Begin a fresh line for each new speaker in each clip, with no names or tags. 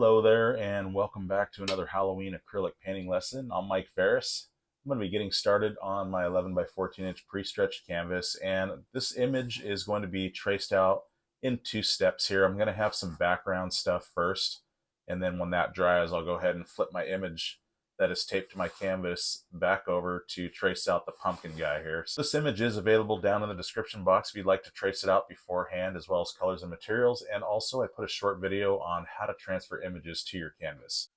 Hello there, and welcome back to another Halloween acrylic painting lesson. I'm Mike Ferris. I'm going to be getting started on my 11 by 14 inch pre-stretched canvas, and this image is going to be traced out in 2 steps here. I'm going to have some background stuff first, and then when that dries, I'll go ahead and flip my image that is taped to my canvas back over to trace out the pumpkin guy here. So this image is available down in the description box if you'd like to trace it out beforehand, as well as colors and materials. And also I put a short video on how to transfer images to your canvas.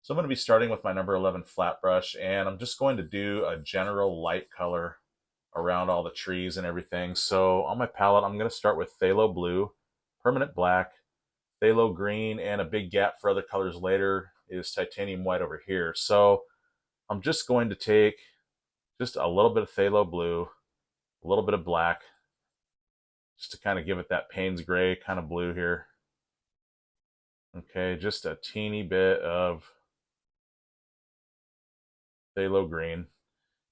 So I'm going to be starting with my number 11 flat brush, and I'm just going to do a general light color around all the trees and everything. So on my palette, I'm going to start with Phthalo Blue, Permanent Black, Phthalo Green, and a big gap for other colors later is Titanium White over here. So I'm just going to take just a little bit of Phthalo Blue, a little bit of black, just to kind of give it that Payne's Gray kind of blue here. Okay, just a teeny bit of Phthalo Green,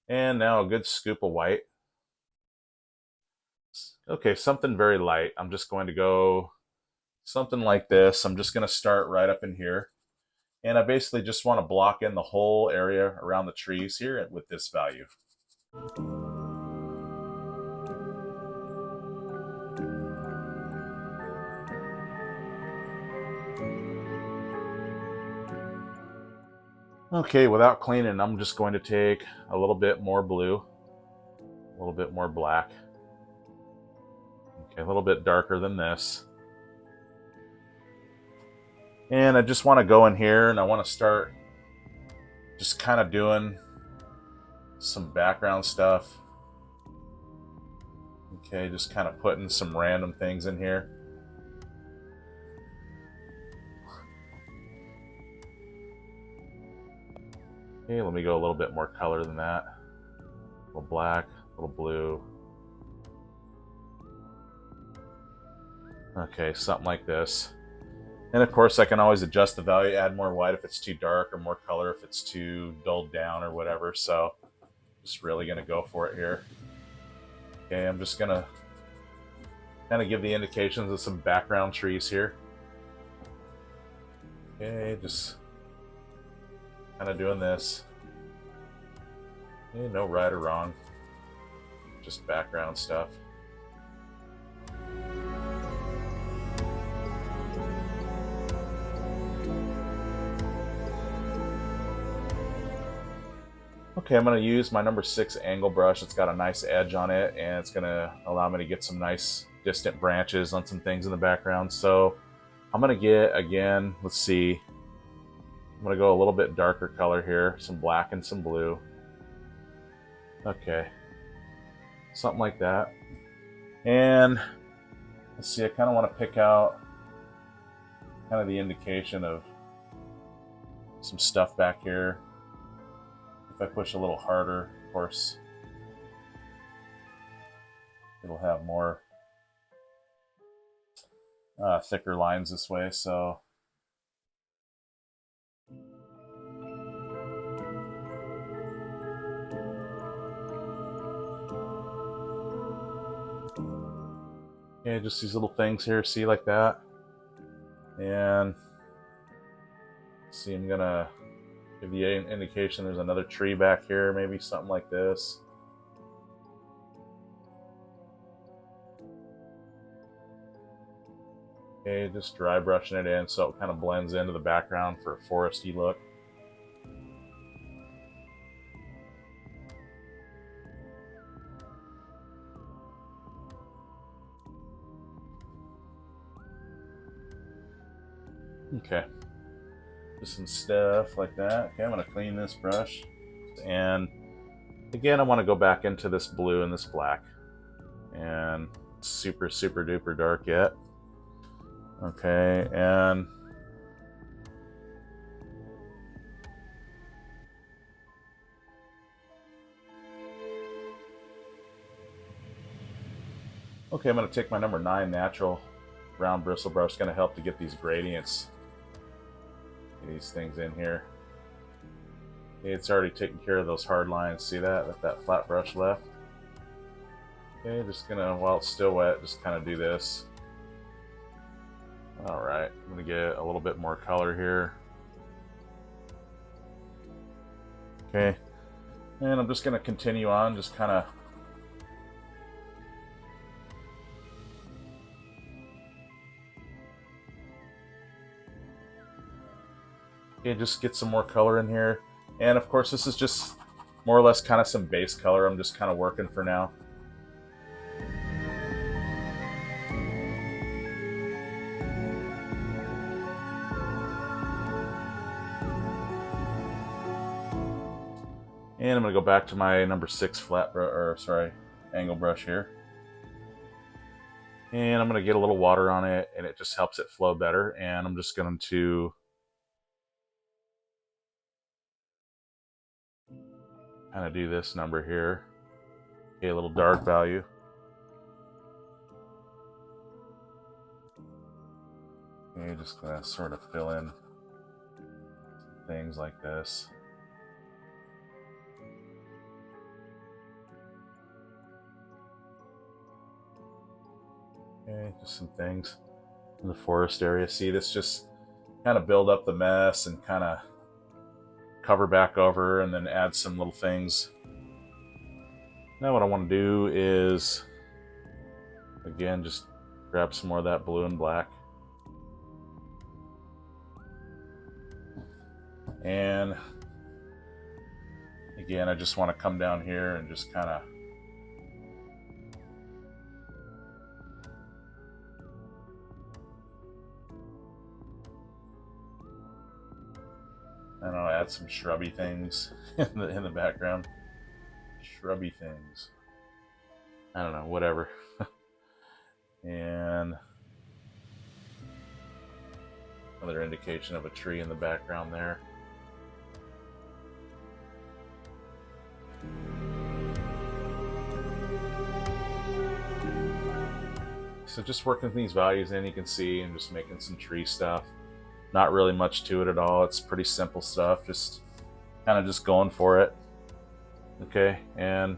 and now a good scoop of white. Okay, something very light. I'm just going to go something like this. I'm just going to start right up in here. And I basically just want to block in the whole area around the trees here with this value. Okay, without cleaning, I'm just going to take a little bit more blue, a little bit more black. Okay, a little bit darker than this. And I just want to go in here and I want to start just kind of doing some background stuff. Okay, just kind of putting some random things in here. Okay, let me go a little bit more color than that. A little black, a little blue. Okay, something like this. And of course, I can always adjust the value, add more white if it's too dark, or more color if it's too dulled down or whatever. So just really going to go for it here. Okay, I'm just going to kind of give the indications of some background trees here. Okay, just kind of doing this. Okay, no right or wrong, just background stuff. Okay, I'm going to use my number 6 angle brush. It's got a nice edge on it, and it's going to allow me to get some nice distant branches on some things in the background. So I'm going to get, again, let's see, I'm going to go a little bit darker color here, some black and some blue. Okay, something like that. And let's see, I kind of want to pick out kind of the indication of some stuff back here. If I push a little harder, of course, it'll have more thicker lines this way. So okay, just these little things here, see, like that. And see, I'm gonna give you an indication there's another tree back here, maybe something like this. Okay, just dry brushing it in so it kind of blends into the background for a foresty look. Okay, just some stuff like that. Okay, I'm going to clean this brush. And again, I want to go back into this blue and this black. And super, super duper dark yet. Okay, and okay, I'm going to take my number 9 natural round bristle brush. It's going to help to get these gradients, these things in here. Okay, it's already taken care of those hard lines. See that? With that flat brush left. Okay, just gonna, while it's still wet, just kind of do this. All right, I'm gonna get a little bit more color here. Okay, and I'm just gonna continue on, just kind of just get some more color in here. And of course, this is just more or less kind of some base color I'm just kind of working for now. And I'm going to go back to my number 6 flat brush, or sorry, angle brush here. And I'm going to get a little water on it, and it just helps it flow better. And I'm just going to kind of do this number here. Okay, a little dark value. Okay, just going to sort of fill in things like this. Okay, just some things in the forest area. See, this just kind of build up the mess and kind of cover back over and then add some little things. Now what I want to do is, again, just grab some more of that blue and black. And again, I just want to come down here and just kind of add some shrubby things in the background. Shrubby things. I don't know, whatever. And another indication of a tree in the background there. So just working these values in, you can see, and just making some tree stuff. Not really much to it at all. It's pretty simple stuff. Just kind of just going for it. Okay, and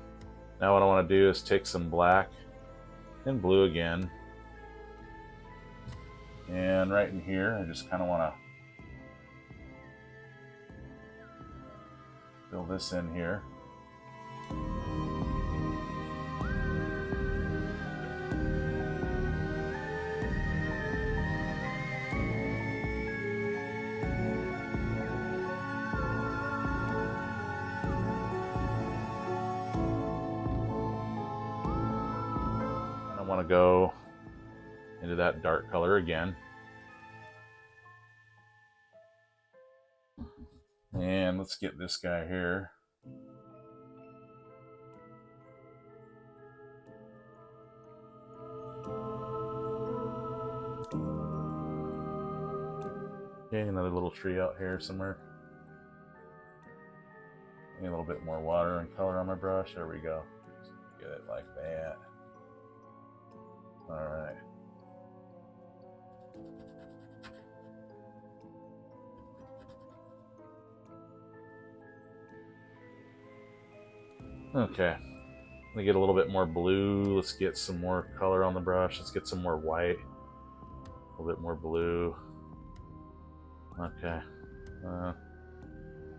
now what I want to do is take some black and blue again. And right in here, I just kind of want to fill this in here. Want to go into that dark color again, and let's get this guy here. Okay, another little tree out here somewhere. Need a little bit more water and color on my brush. There we go. Just get it like that. All right. Okay. I'm gonna get a little bit more blue. Let's get some more color on the brush. Let's get some more white. A little bit more blue. Okay.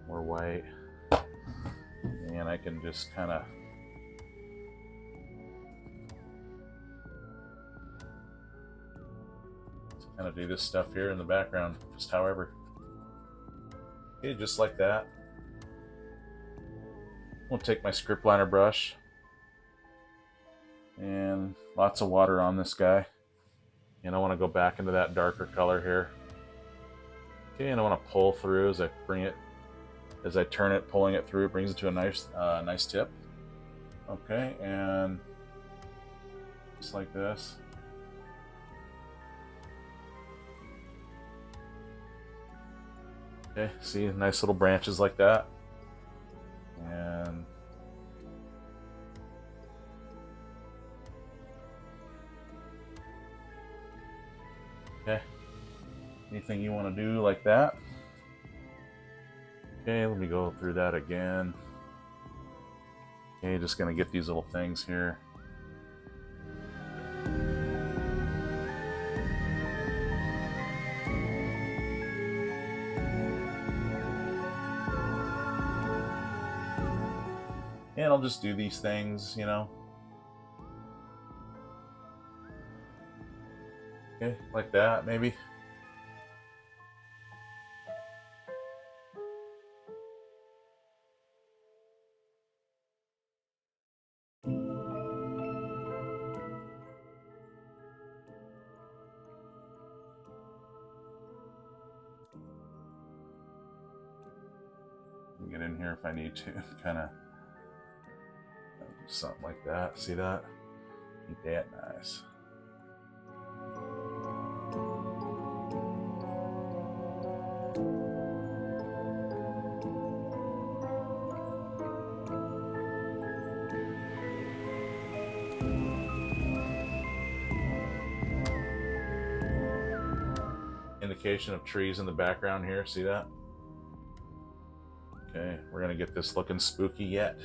More white. And I can just kind of do this stuff here in the background, just however. Okay, just like that. I'll take my script liner brush and lots of water on this guy. And I want to go back into that darker color here. Okay, and I want to pull through as I bring it, as I turn it, pulling it through, it brings it to a nice tip. Okay, and just like this. Okay, see, nice little branches like that. And okay, anything you want to do like that. Okay, let me go through that again. Okay, just gonna get these little things here. And I'll just do these things, you know. Okay, like that, maybe. Get in here if I need to, kind of something like that. See that? Ain't that nice? Indication of trees in the background here. See that? Okay, we're gonna get this looking spooky yet.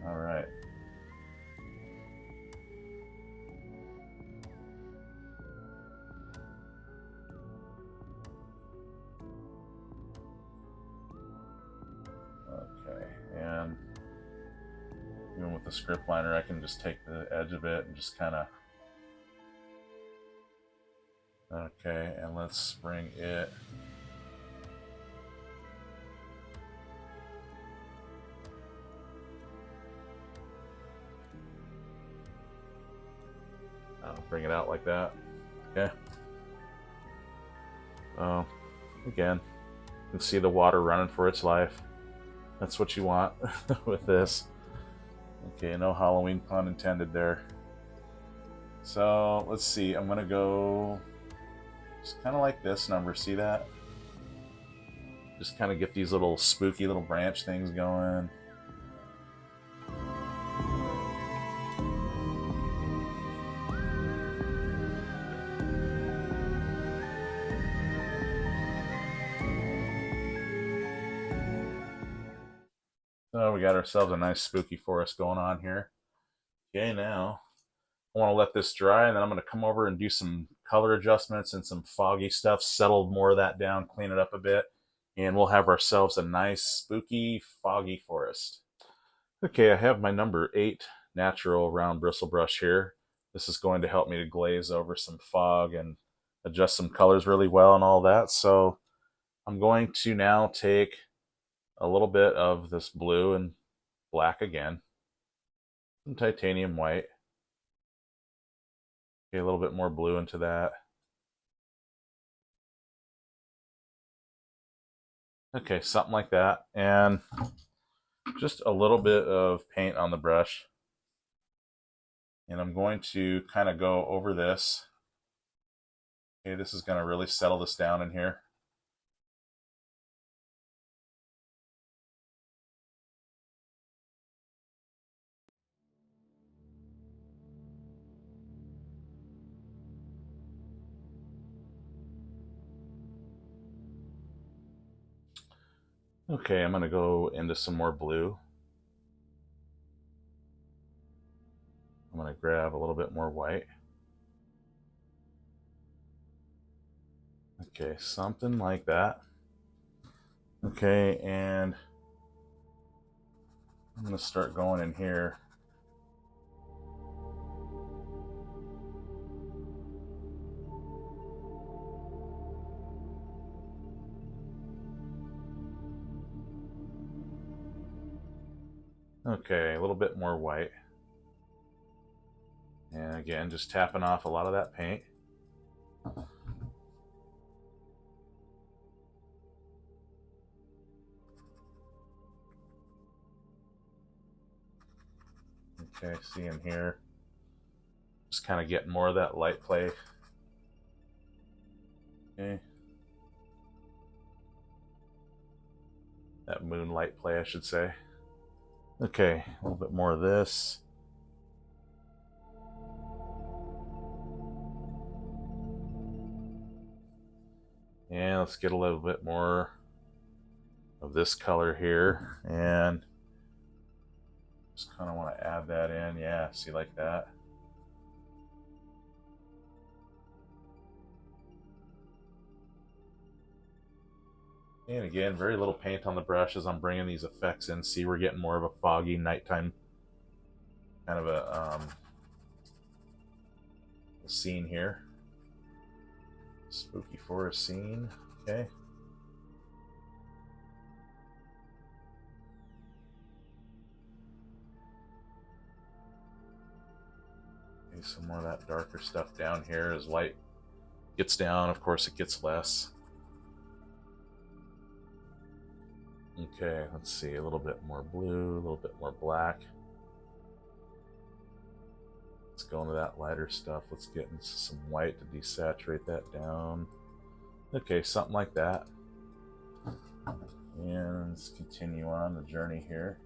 All right. Okay, and even with the script liner, I can just take the edge of it and just kind of. Okay, and let's bring it. Bring it out like that. Okay. Again, you can see the water running for its life. That's what you want with this. Okay, no Halloween pun intended there. So let's see. I'm gonna go just kind of like this number. See that? Just kind of get these little spooky little branch things going. So we got ourselves a nice spooky forest going on here. Okay, now I want to let this dry, and then I'm going to come over and do some color adjustments and some foggy stuff, settle more of that down, clean it up a bit, and we'll have ourselves a nice spooky foggy forest. Okay, I have my number 8 natural round bristle brush here. This is going to help me to glaze over some fog and adjust some colors really well and all that. So I'm going to now take a little bit of this blue and black again, some titanium white. Okay, a little bit more blue into that. Okay, something like that. And just a little bit of paint on the brush. And I'm going to kind of go over this. Okay, this is going to really settle this down in here. Okay, I'm going to go into some more blue. I'm going to grab a little bit more white. Okay, something like that. Okay, and I'm going to start going in here. Okay, a little bit more white. And again, just tapping off a lot of that paint. Okay, see in here. Just kind of getting more of that light play. Okay. That moonlight play, I should say. Okay, a little bit more of this. And let's get a little bit more of this color here. And just kind of want to add that in. Yeah, see, like that. And again, very little paint on the brush as I'm bringing these effects in. See, we're getting more of a foggy nighttime kind of a scene here. Spooky forest scene. Okay. Okay, some more of that darker stuff down here. As light gets down, of course, it gets less. Okay, let's see. A little bit more blue, a little bit more black. Let's go into that lighter stuff. Let's get into some white to desaturate that down. Okay, something like that. And let's continue on the journey here.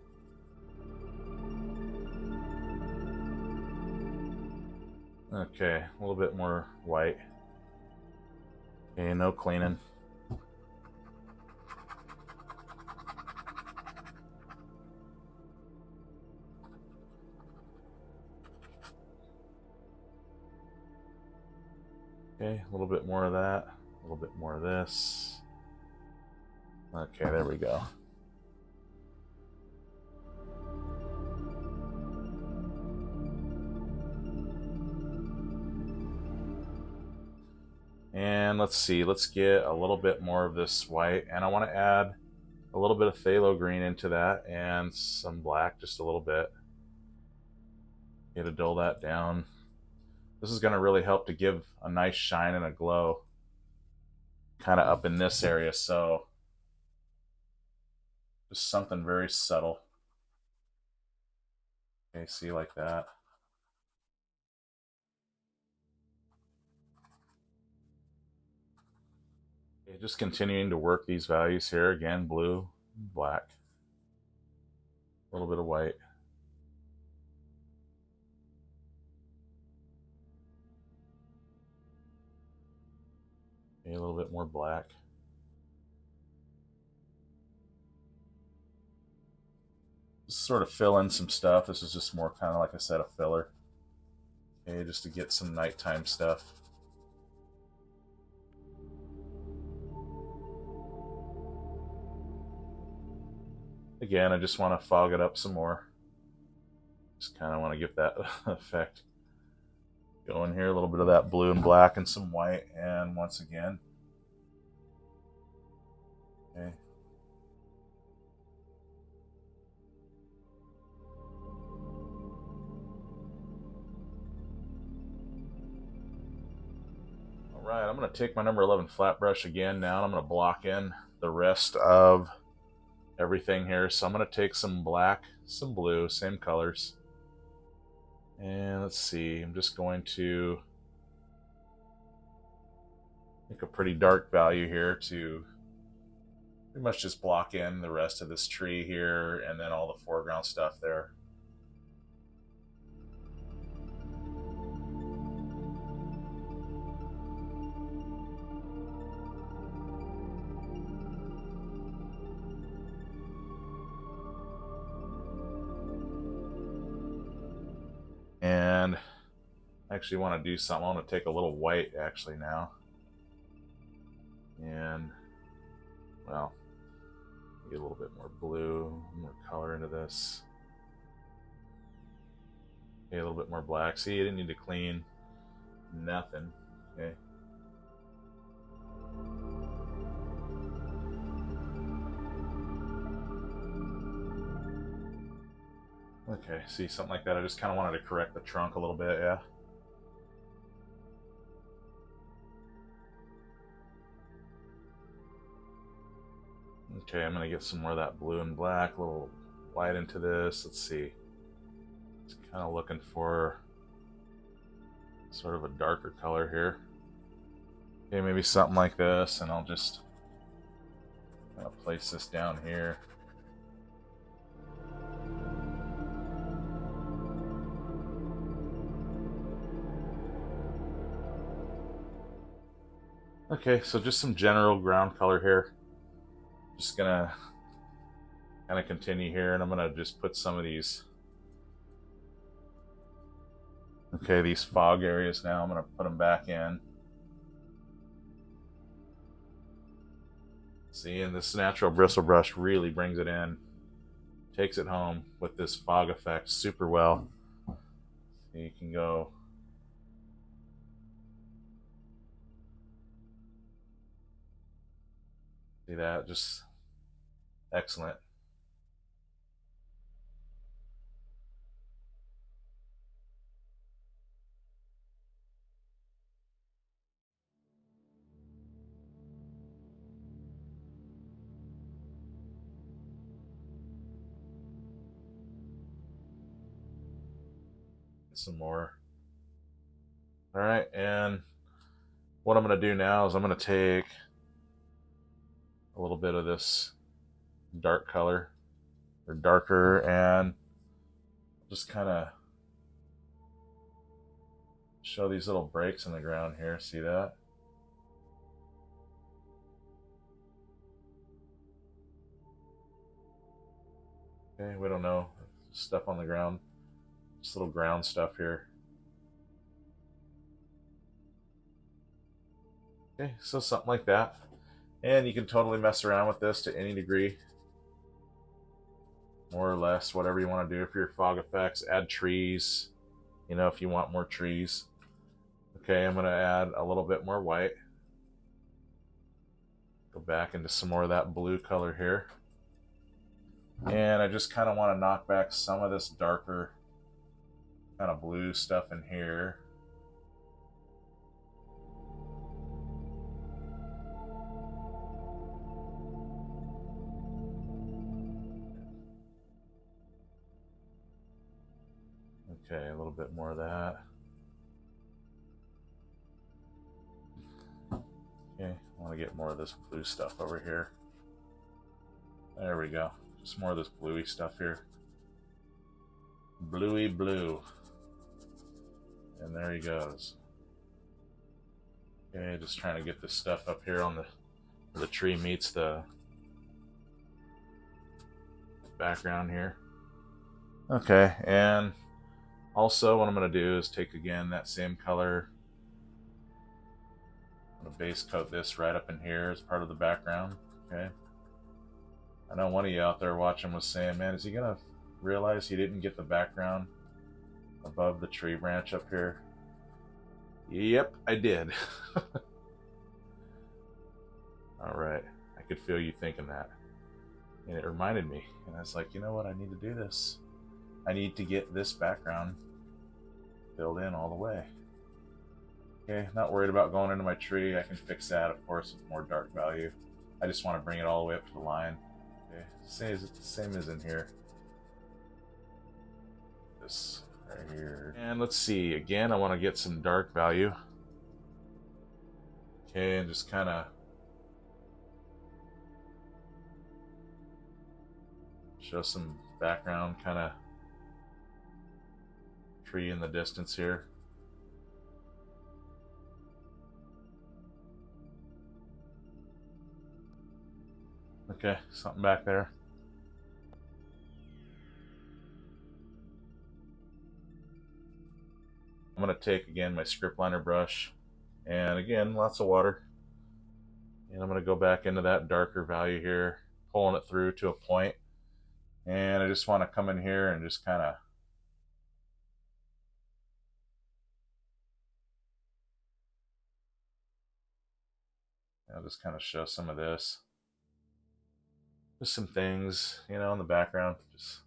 Okay, a little bit more white. Okay, no cleaning. Okay, a little bit more of that, a little bit more of this. Okay, there we go. And let's see, let's get a little bit more of this white, and I want to add a little bit of phthalo green into that and some black, just a little bit. Okay, to dull that down. This is going to really help to give a nice shine and a glow kind of up in this area, so just something very subtle. Okay, see, like that. Okay, just continuing to work these values here. Again, blue, black, a little bit of white. Okay, a little bit more black. Just sort of fill in some stuff. This is just more kind of, like I said, a filler. Okay, just to get some nighttime stuff. Again, I just want to fog it up some more. Just kind of want to get that effect going here. A little bit of that blue and black and some white. And once again. Okay. Alright, I'm going to take my number 11 flat brush again now, and I'm going to block in the rest of everything here. So I'm going to take some black, some blue, same colors. And let's see, I'm just going to make a pretty dark value here to pretty much just block in the rest of this tree here and then all the foreground stuff there. And I actually want to do something. I want to take a little white actually now. And, well, get a little bit more blue, more color into this. Okay, a little bit more black. See, you didn't need to clean nothing. Okay. Okay, see, something like that. I just kind of wanted to correct the trunk a little bit, yeah. Okay, I'm going to get some more of that blue and black, a little white into this. Let's see. Just kind of looking for sort of a darker color here. Okay, maybe something like this, and I'll just kind of place this down here. Okay, so just some general ground color here. Just gonna kind of continue here, and I'm gonna just put some of these, okay, these fog areas now. I'm gonna put them back in. See, and this natural bristle brush really brings it in, takes it home with this fog effect super well. So you can go see that, just excellent. Some more. All right, and what I'm going to do now is I'm going to take a little bit of this dark color or darker and just kind of show these little breaks in the ground here. See that? Okay, we don't know. Stuff on the ground. Just little ground stuff here. Okay, so something like that. And you can totally mess around with this to any degree. More or less, whatever you want to do. For your fog effects, add trees. You know, if you want more trees. Okay, I'm going to add a little bit more white. Go back into some more of that blue color here. And I just kind of want to knock back some of this darker kind of blue stuff in here. Okay, a little bit more of that. Okay, I want to get more of this blue stuff over here. There we go. Just more of this bluey stuff here. Bluey blue. And there he goes. Okay, just trying to get this stuff up here on the tree meets the background here. Okay, and also what I'm going to do is take again that same color. I'm going to base coat this right up in here as part of the background. Okay. I know one of you out there watching was saying, man, is he going to realize he didn't get the background above the tree branch up here? Yep, I did. All right. I could feel you thinking that. And it reminded me. And I was like, you know what? I need to do this. I need to get this background filled in all the way. Okay, not worried about going into my tree. I can fix that, of course, with more dark value. I just want to bring it all the way up to the line. Okay, same as in here. This right here. And let's see, again, I want to get some dark value. Okay, and just kind of show some background kind of tree in the distance here. Okay, something back there. I'm going to take again my script liner brush and again lots of water, and I'm going to go back into that darker value here, pulling it through to a point, and I just want to come in here and just kind of just kind of show some of this, just some things, you know, in the background. Just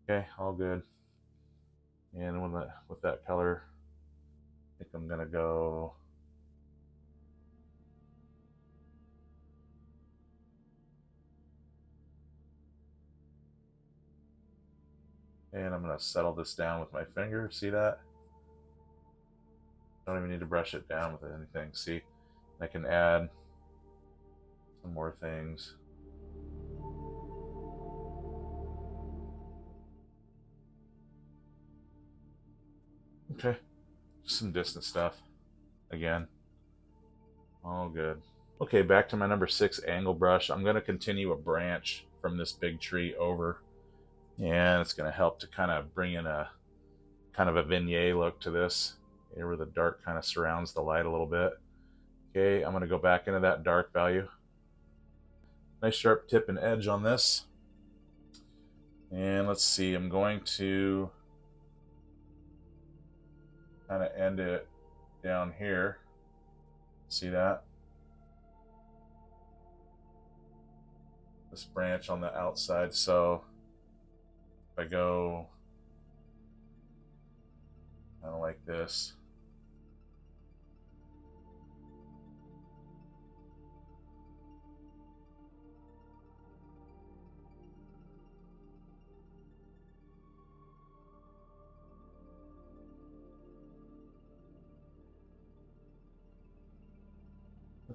okay, all good. And with that color, I think I'm gonna go and I'm gonna settle this down with my finger. See that? Don't even need to brush it down with anything. See, I can add some more things. Okay, just some distant stuff. Again, all good. Okay, back to my number 6 angle brush. I'm going to continue a branch from this big tree over, and it's going to help to kind of bring in a kind of a vignette look to this, here where the dark kind of surrounds the light a little bit. Okay, I'm going to go back into that dark value. Nice sharp tip and edge on this. And let's see, I'm going to kind of end it down here. See that? This branch on the outside. So if I go kind of like this,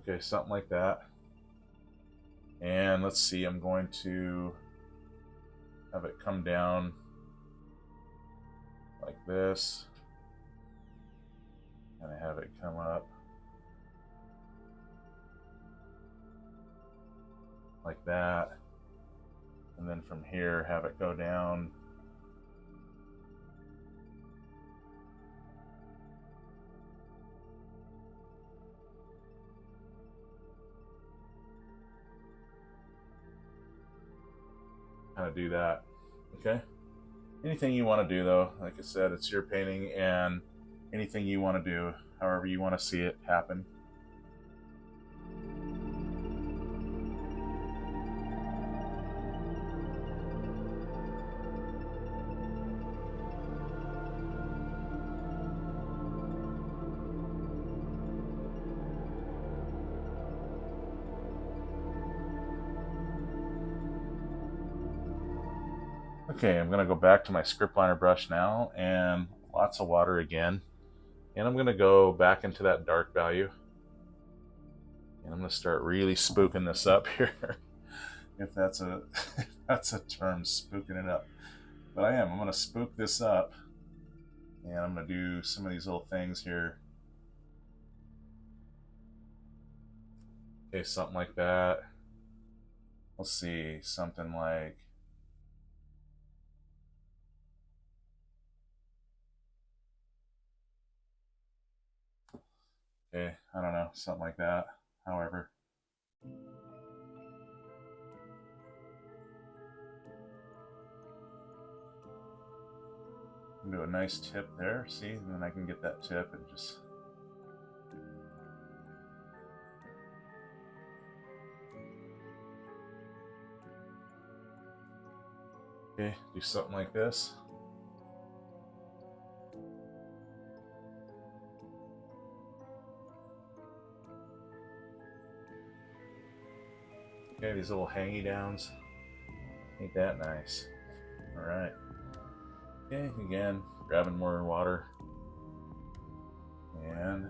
okay, something like that. And let's see, I'm going to have it come down like this, and I have it come up like that, and then from here have it go down kind of do that. Okay, anything you want to do though, like I said, it's your painting, and anything you want to do, however you want to see it happen. Okay, I'm going to go back to my script liner brush now, and lots of water again. And I'm going to go back into that dark value. And I'm going to start really spooking this up here. if that's a if that's a term, spooking it up. But I am. I'm going to spook this up. And I'm going to do some of these little things here. Okay, something like that. Let's see, something like... Okay, I don't know, something like that. However. Do a nice tip there, see? And then I can get that tip and just... Okay, do something like this. Okay, these little hangy downs. Ain't that nice? Alright. Okay, again, grabbing more water. And...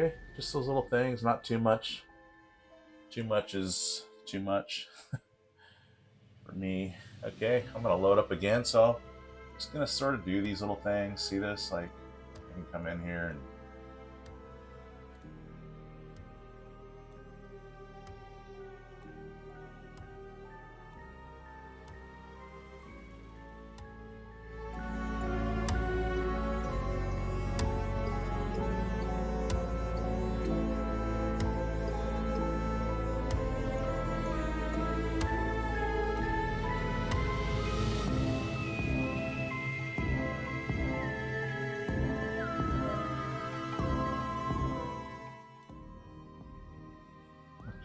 okay, just those little things, not too much. Too much is too much for me. Okay, I'm gonna load up again, so I'm just gonna sort of do these little things. See this? Like, I can come in here and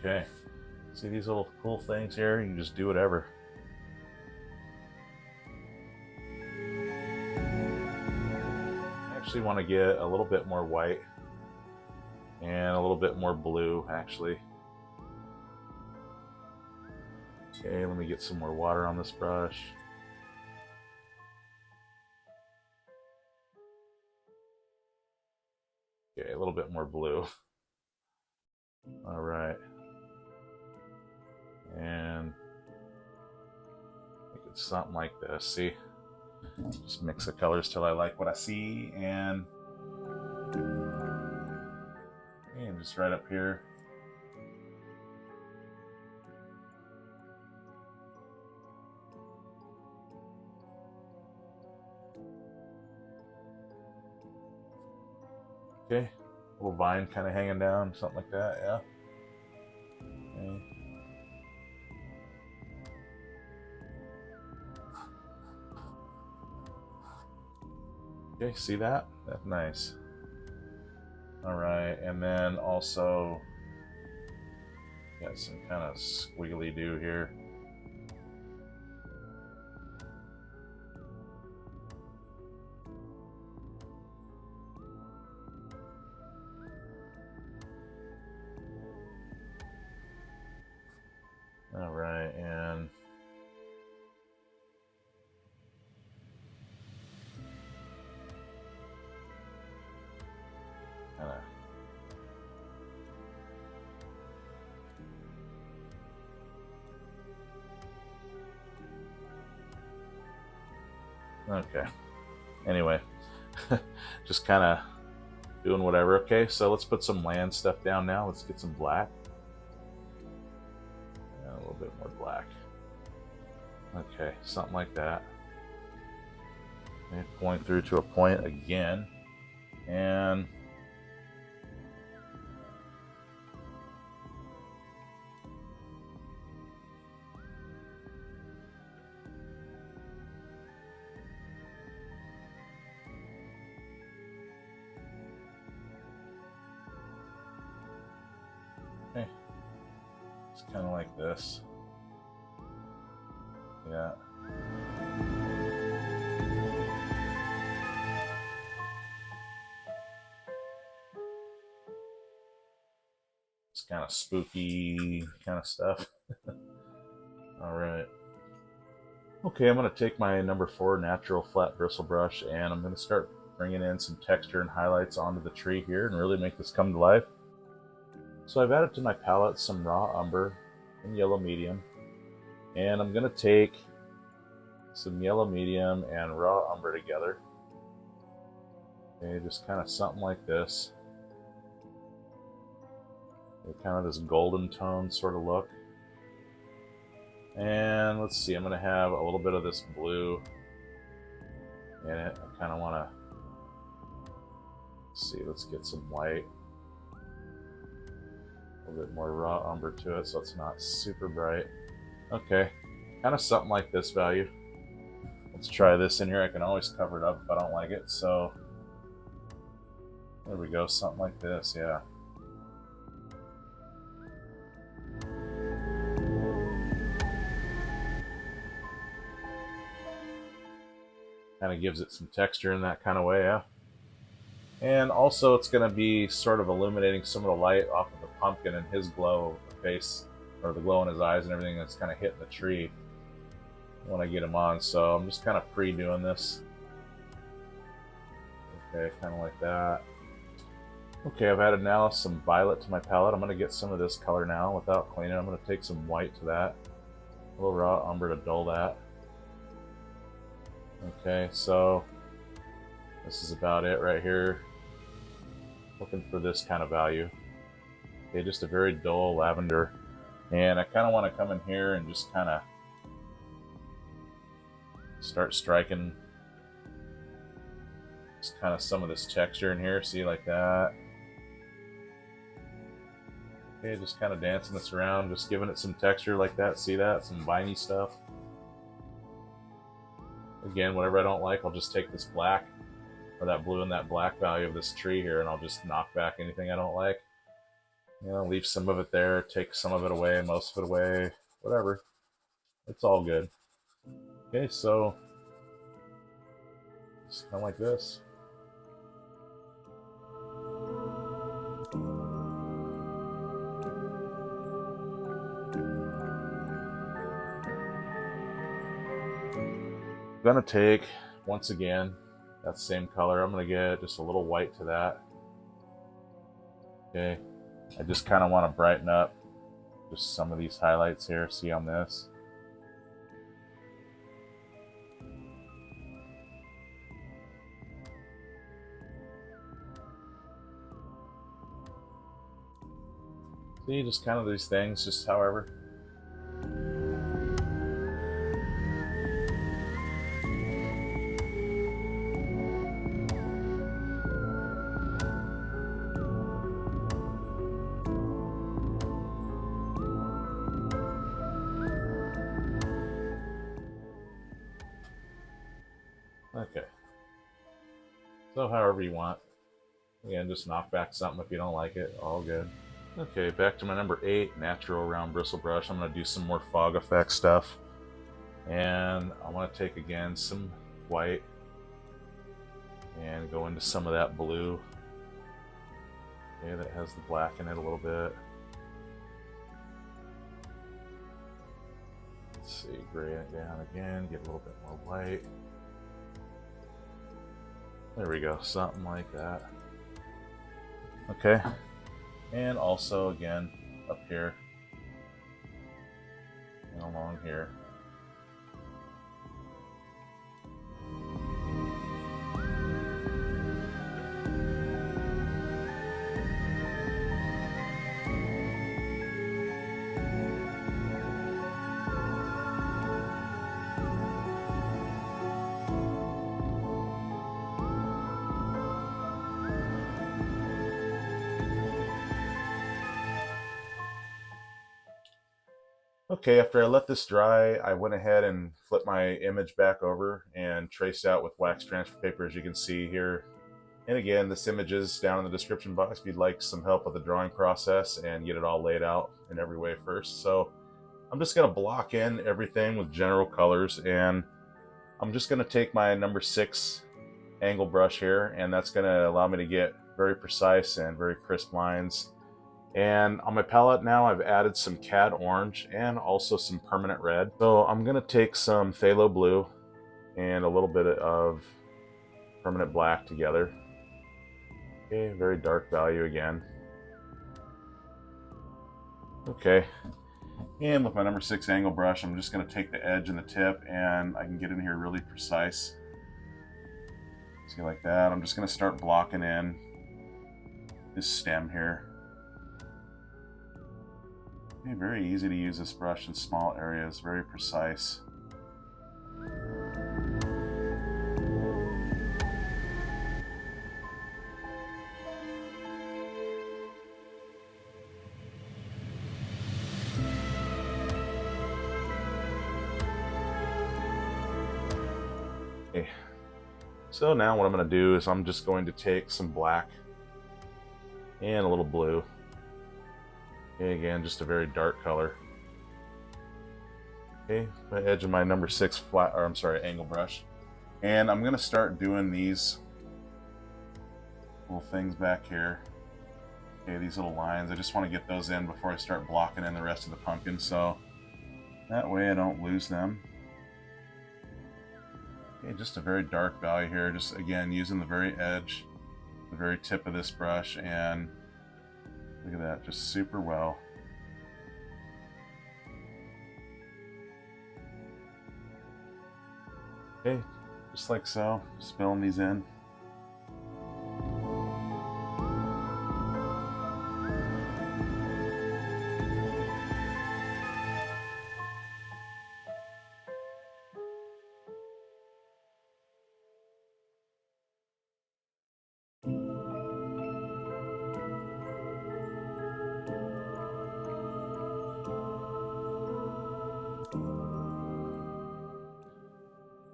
okay. See these little cool things here? You can just do whatever. I actually want to get a little bit more white and a little bit more blue, actually. Okay, let me get some more water on this brush. Okay, a little bit more blue. All right. And make it something like this. See, Just mix the colors till I like what I see, and just right up here. Okay, little vine kind of hanging down, something like that, yeah. Okay, see that? That's nice. Alright, and then also got some kind of squiggly do here. Alright, and kind of okay. Anyway, just kind of doing whatever. Okay, so let's put some land stuff down now. Let's get some black. And a little bit more black. Okay, something like that. And going through to a point again. And okay, it's kind of like this. Yeah. It's kind of spooky kind of stuff. All right. Okay, I'm going to take my number 4 natural flat bristle brush, and I'm going to start bringing in some texture and highlights onto the tree here and really make this come to life. So I've added to my palette some raw umber and yellow medium, and I'm going to take some yellow medium and raw umber together. Okay, just kind of something like this. Kind of this golden tone sort of look. And let's see, I'm going to have a little bit of this blue in it. I kind of want to see, let's get some white. A little bit more raw umber to it so it's not super bright. Okay, kind of something like this value. Let's try this in here. I can always cover it up if I don't like it. So there we go, something like this, yeah. Kind of gives it some texture in that kind of way, yeah. And also it's going to be sort of illuminating some of the light off of the pumpkin and his glow of the face, or the glow in his eyes and everything that's kind of hitting the tree when I get him on. So I'm just kind of pre-doing this. Okay, kind of like that. Okay, I've added now some violet to my palette. I'm going to get some of this color now without cleaning. I'm going to take some white to that. A little raw umber to dull that. Okay, so this is about it right here. Looking for this kind of value. Okay, just a very dull lavender. And I kind of want to come in here and just kind of start striking just kind of some of this texture in here. See, like that. Okay, just kind of dancing this around, just giving it some texture like that. See that? Some viney stuff. Again, whatever I don't like, I'll just take this black, or that blue and that black value of this tree here, and I'll just knock back anything I don't like. You know, leave some of it there, take some of it away, most of it away, whatever. It's all good. Okay, so it's kind of like this. I'm gonna take, once again, that same color. I'm gonna get just a little white to that. Okay, I just kind of want to brighten up just some of these highlights here. See on this. See, just kind of these things, just however. Okay. So however you want. Again, just knock back something if you don't like it. All good. Okay, back to my number 8, natural round bristle brush. I'm going to do some more fog effect stuff. And I want to take again some white and go into some of that blue. Okay, that has the black in it a little bit. Let's see, gray it down again, get a little bit more white. There we go, something like that. Okay, and also again up here and along here. Okay, after I let this dry, I went ahead and flipped my image back over and traced out with wax transfer paper, as you can see here. And again, this image is down in the description box if you'd like some help with the drawing process and get it all laid out in every way first. So I'm just going to block in everything with general colors, and I'm just going to take my number 6 angle brush here, and that's going to allow me to get very precise and very crisp lines. And on my palette now, I've added some Cad Orange and also some permanent red. So I'm going to take some Phthalo Blue and a little bit of permanent black together. Okay, very dark value again. Okay, and with my number 6 angle brush, I'm just going to take the edge and the tip, and I can get in here really precise. See, like that. I'm just going to start blocking in this stem here. Okay, very easy to use this brush in small areas, very precise. Okay, so now what I'm going to do is I'm just going to take some black and a little blue. Okay, again, just a very dark color. Okay, the edge of my number 6 angle brush. And I'm going to start doing these little things back here. Okay, these little lines, I just want to get those in before I start blocking in the rest of the pumpkin, so that way I don't lose them. Okay, just a very dark value here, just again using the very edge, the very tip of this brush, and look at that, just super well. Okay, just like so, just filling these in.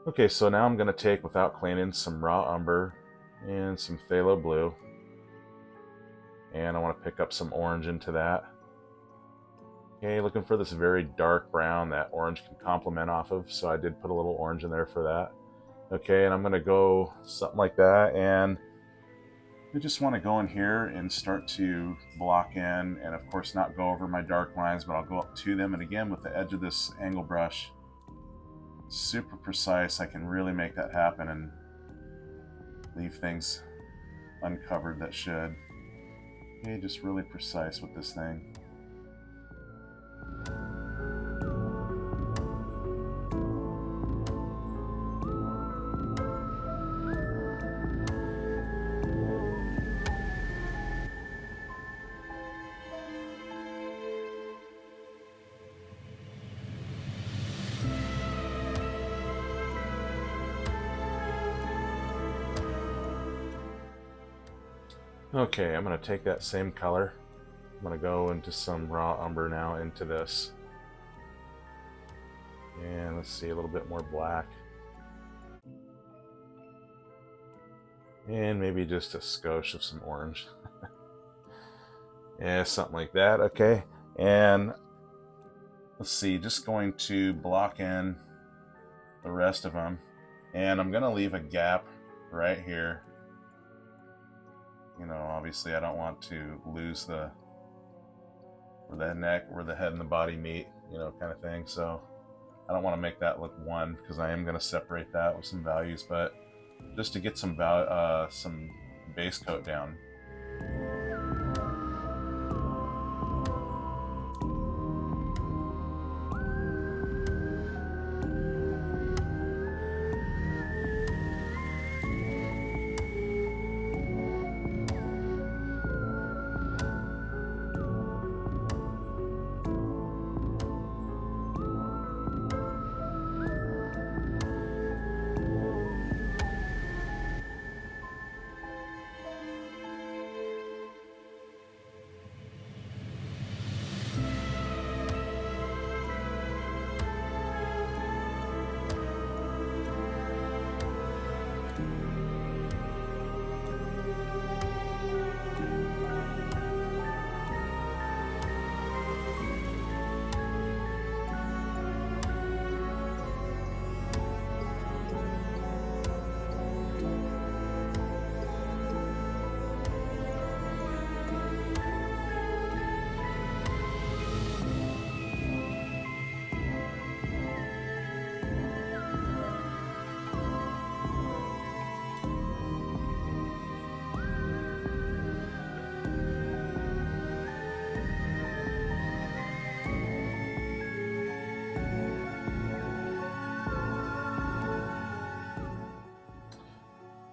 Okay, so now I'm going to take, without cleaning, some raw umber and some phthalo blue, and I want to pick up some orange into that. Okay, looking for this very dark brown that orange can complement off of, so I did put a little orange in there for that. Okay, and I'm going to go something like that, and I just want to go in here and start to block in, and of course not go over my dark lines, but I'll go up to them, and again with the edge of this angle brush, super precise, I can really make that happen and leave things uncovered that should. Okay, just really precise with this thing. Okay, I'm going to take that same color. I'm going to go into some raw umber now into this. And let's see, a little bit more black. And maybe just a skosh of some orange. Yeah, something like that. Okay. And let's see, just going to block in the rest of them. And I'm going to leave a gap right here. You know, obviously I don't want to lose where the neck, where the head and the body meet, you know, kind of thing. So I don't want to make that look one, because I am going to separate that with some values, but just to get some base coat down.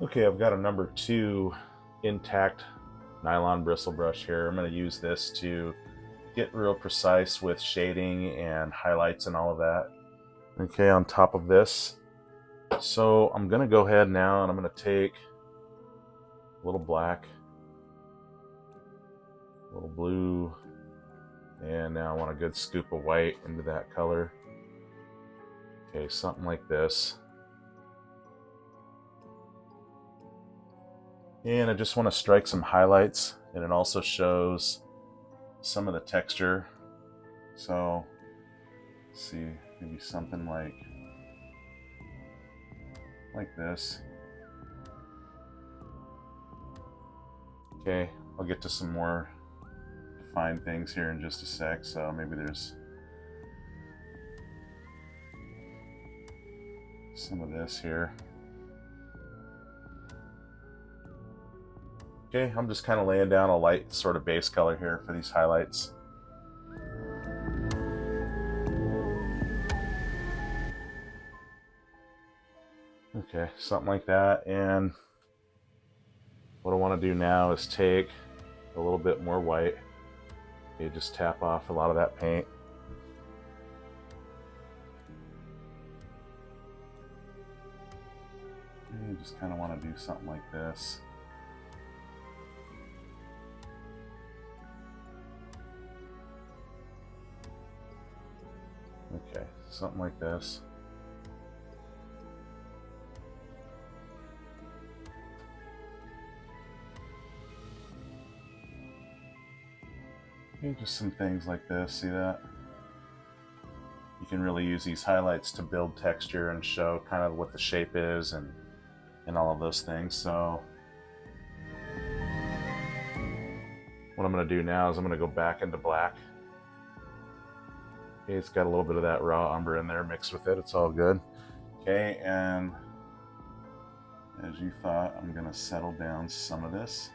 Okay, I've got a number 2 intact nylon bristle brush here. I'm going to use this to get real precise with shading and highlights and all of that. Okay, on top of this. So I'm going to go ahead now and I'm going to take a little black, a little blue, and now I want a good scoop of white into that color. Okay, something like this. And I just want to strike some highlights, and it also shows some of the texture. So let's see, maybe something like this. Okay, I'll get to some more defined things here in just a sec. So maybe there's some of this here. Okay, I'm just kind of laying down a light sort of base color here for these highlights. Okay, something like that. And what I want to do now is take a little bit more white. Okay, just tap off a lot of that paint. And you just kind of want to do something like this. Okay, something like this. Okay, just some things like this, see that? You can really use these highlights to build texture and show kind of what the shape is and all of those things. So what I'm going to do now is I'm going to go back into black. Okay, it's got a little bit of that raw umber in there mixed with it. It's all good. Okay, and as you thought, I'm going to settle down some of this.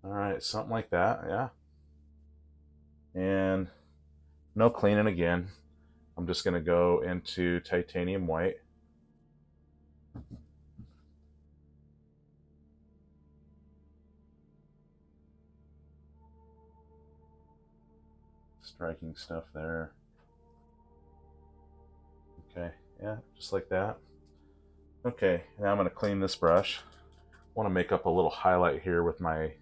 All right, something like that, yeah. And no cleaning again. I'm just going to go into titanium white. striking stuff there. Okay, yeah, just like that. Okay, now I'm going to clean this brush. I want to make up a little highlight here with my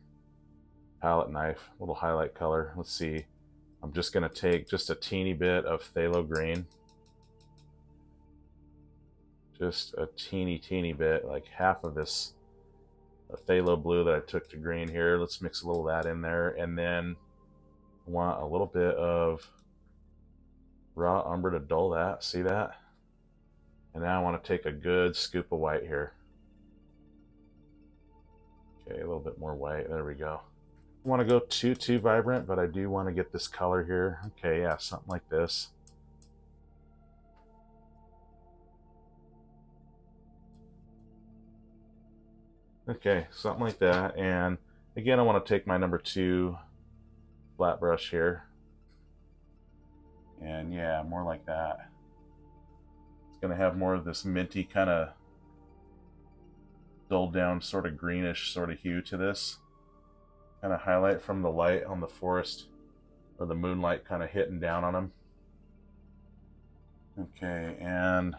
palette knife, a little highlight color. Let's see. I'm just going to take just a teeny bit of Phthalo Green. Just a teeny bit, like half of this Phthalo Blue that I took to green here. Let's mix a little of that in there. And then I want a little bit of raw umber to dull that. See that? And now I want to take a good scoop of white here. Okay, a little bit more white. There we go. I want to go too vibrant, but I do want to get this color here. Okay, yeah, something like this. Okay, something like that. And again, I want to take my number 2 flat brush here. And yeah, more like that. It's going to have more of this minty kind of dulled down sort of greenish sort of hue to this. Kind of highlight from the light on the forest, or the moonlight kind of hitting down on them. Okay, and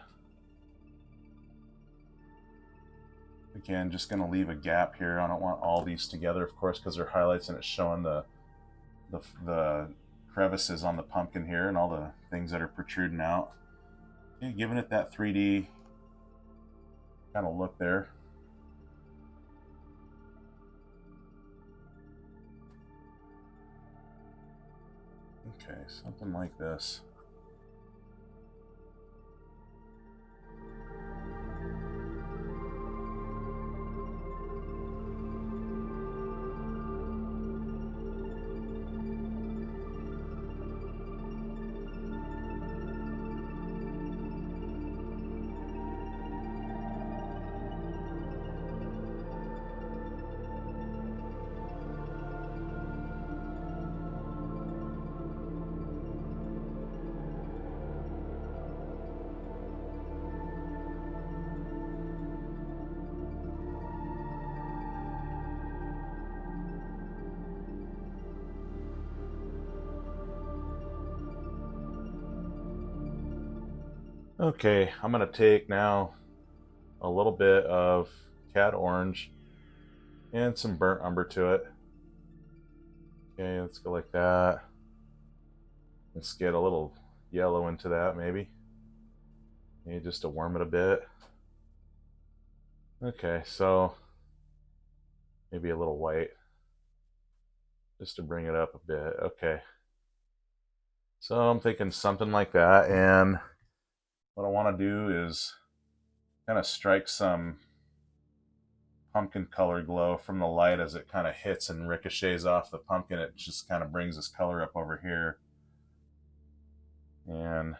again, just going to leave a gap here. I don't want all these together, of course, because they're highlights and it's showing the crevices on the pumpkin here and all the things that are protruding out. Okay, giving it that 3D kind of look there. Okay, something like this. Okay, I'm going to take now a little bit of Cad Orange and some burnt umber to it. Okay, let's go like that. Let's get a little yellow into that, maybe. Maybe just to warm it a bit. Okay, so maybe a little white just to bring it up a bit. Okay. So I'm thinking something like that, and what I want to do is kind of strike some pumpkin color glow from the light as it kind of hits and ricochets off the pumpkin. It just kind of brings this color up over here. And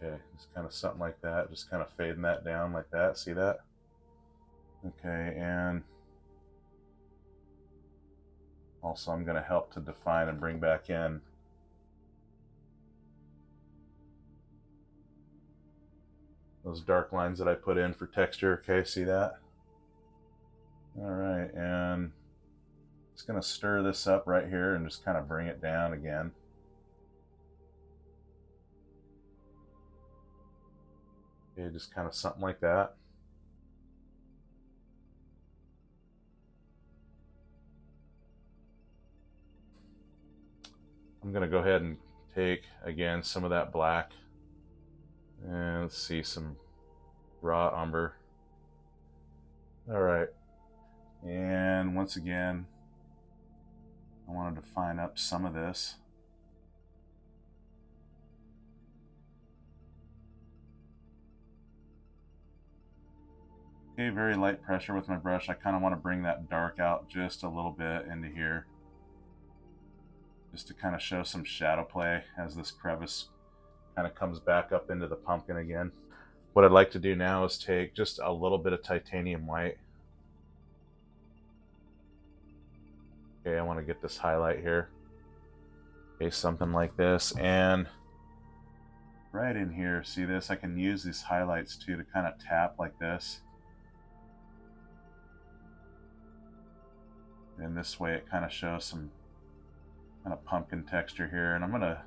okay, just kind of something like that, just kind of fading that down like that. See that? Okay, and also I'm going to help to define and bring back in those dark lines that I put in for texture. Okay, see that? All right, and just going to stir this up right here and just kind of bring it down again. Okay, just kind of something like that. I'm going to go ahead and take, again, some of that black. And let's see, some raw umber. All right. And once again, I want to define up some of this. Okay, very light pressure with my brush. I kind of want to bring that dark out just a little bit into here, just to kind of show some shadow play as this crevice kind of comes back up into the pumpkin again. What I'd like to do now is take just a little bit of titanium white. Okay, I want to get this highlight here. Okay, something like this. And right in here, see this? I can use these highlights too to kind of tap like this. And this way it kind of shows some kind of pumpkin texture here. And I'm going to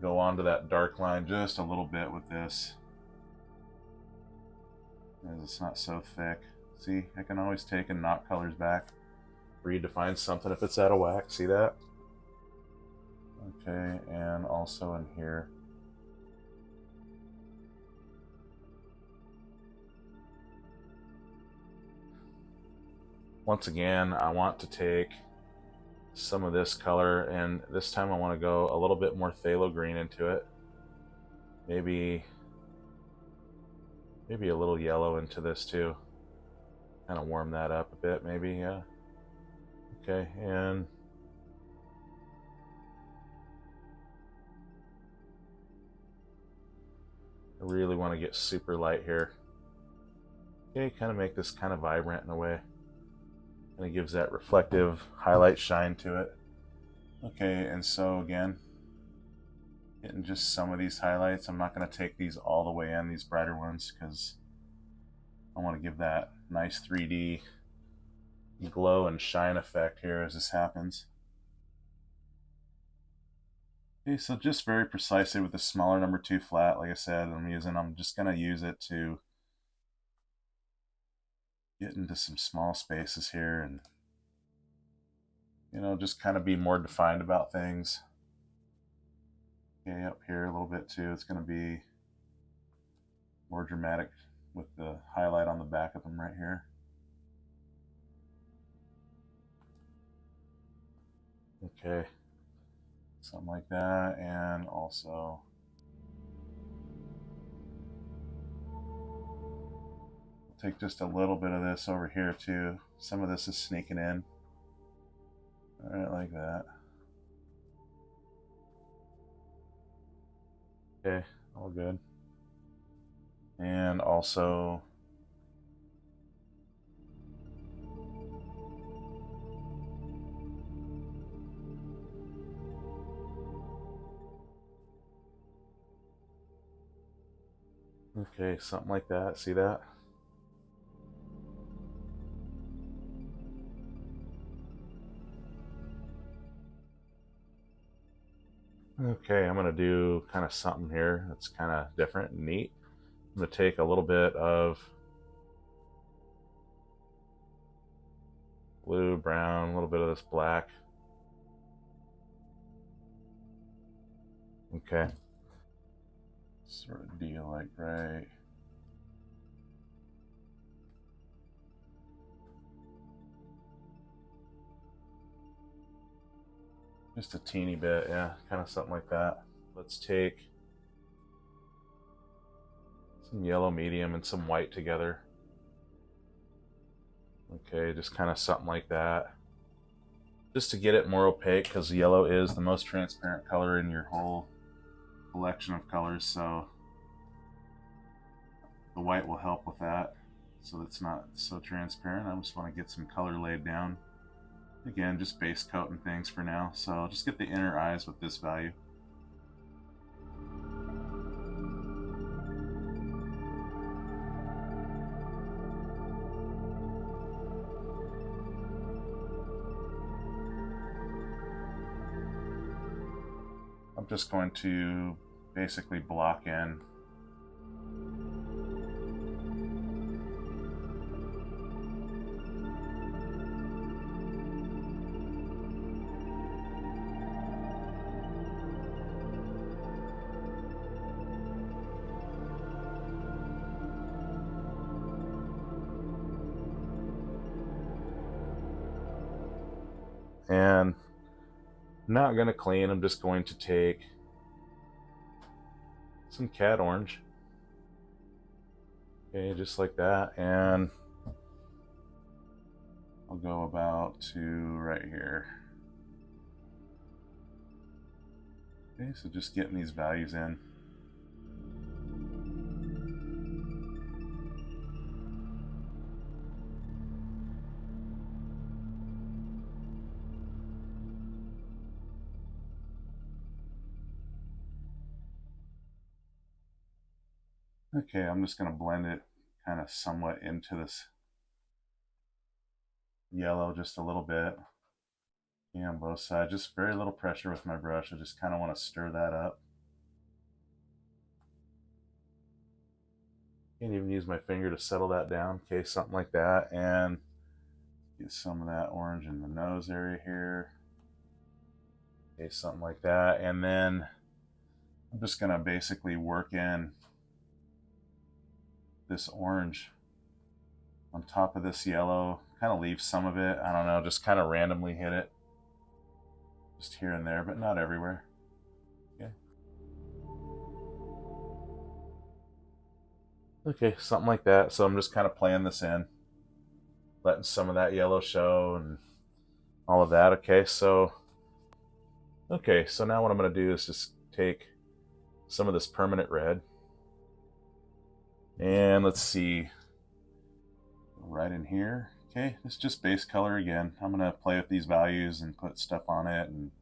go onto that dark line just a little bit with this, as it's not so thick. See, I can always take and knock colors back, redefine something if it's out of whack. See that? Okay, and also in here. Once again, I want to take some of this color, and this time I want to go a little bit more Phthalo Green into it. Maybe a little yellow into this too. Kind of warm that up a bit, maybe, yeah. Okay, and I really want to get super light here. Okay, kind of make this kind of vibrant in a way. And it gives that reflective highlight shine to it. Okay, and so again, getting just some of these highlights. I'm not going to take these all the way in, these brighter ones, because I want to give that nice 3D glow and shine effect here as this happens. Okay, so just very precisely with the smaller number 2 flat, like I said, I'm just going to use it to get into some small spaces here and, you know, just kind of be more defined about things. Okay, up here a little bit too, it's going to be more dramatic with the highlight on the back of them right here. Okay, something like that, and also take just a little bit of this over here too. Some of this is sneaking in. All right, like that. Okay, all good. And also okay, something like that. See that? Okay, I'm going to do kind of something here that's kind of different and neat. I'm going to take a little bit of blue, brown, a little bit of this black. Okay. Sort of deal like right. Just a teeny bit, yeah, kind of something like that. Let's take some yellow medium and some white together. Okay, just kind of something like that. Just to get it more opaque, because yellow is the most transparent color in your whole collection of colors, so the white will help with that, so it's not so transparent. I just want to get some color laid down. Again, just base coating things for now, so I'll just get the inner eyes with this value. I'm just going to basically block in and I'm not going to clean, I'm just going to take some Cad Orange. Okay, just like that, and I'll go about to right here. Okay, so just getting these values in. Okay, I'm just going to blend it kind of somewhat into this yellow just a little bit. Yeah, on both sides, just very little pressure with my brush. I just kind of want to stir that up. Can't even use my finger to settle that down. Okay, something like that. And get some of that orange in the nose area here. Okay, something like that. And then I'm just going to basically work in this orange on top of this yellow. Kind of leave some of it. I don't know, just kind of randomly hit it. Just here and there, but not everywhere. Okay. Okay, something like that. So I'm just kind of playing this in, letting some of that yellow show and all of that. Okay, so now what I'm going to do is just take some of this permanent red, and let's see, right in here. Okay, it's just base color again. I'm going to play with these values and put stuff on it and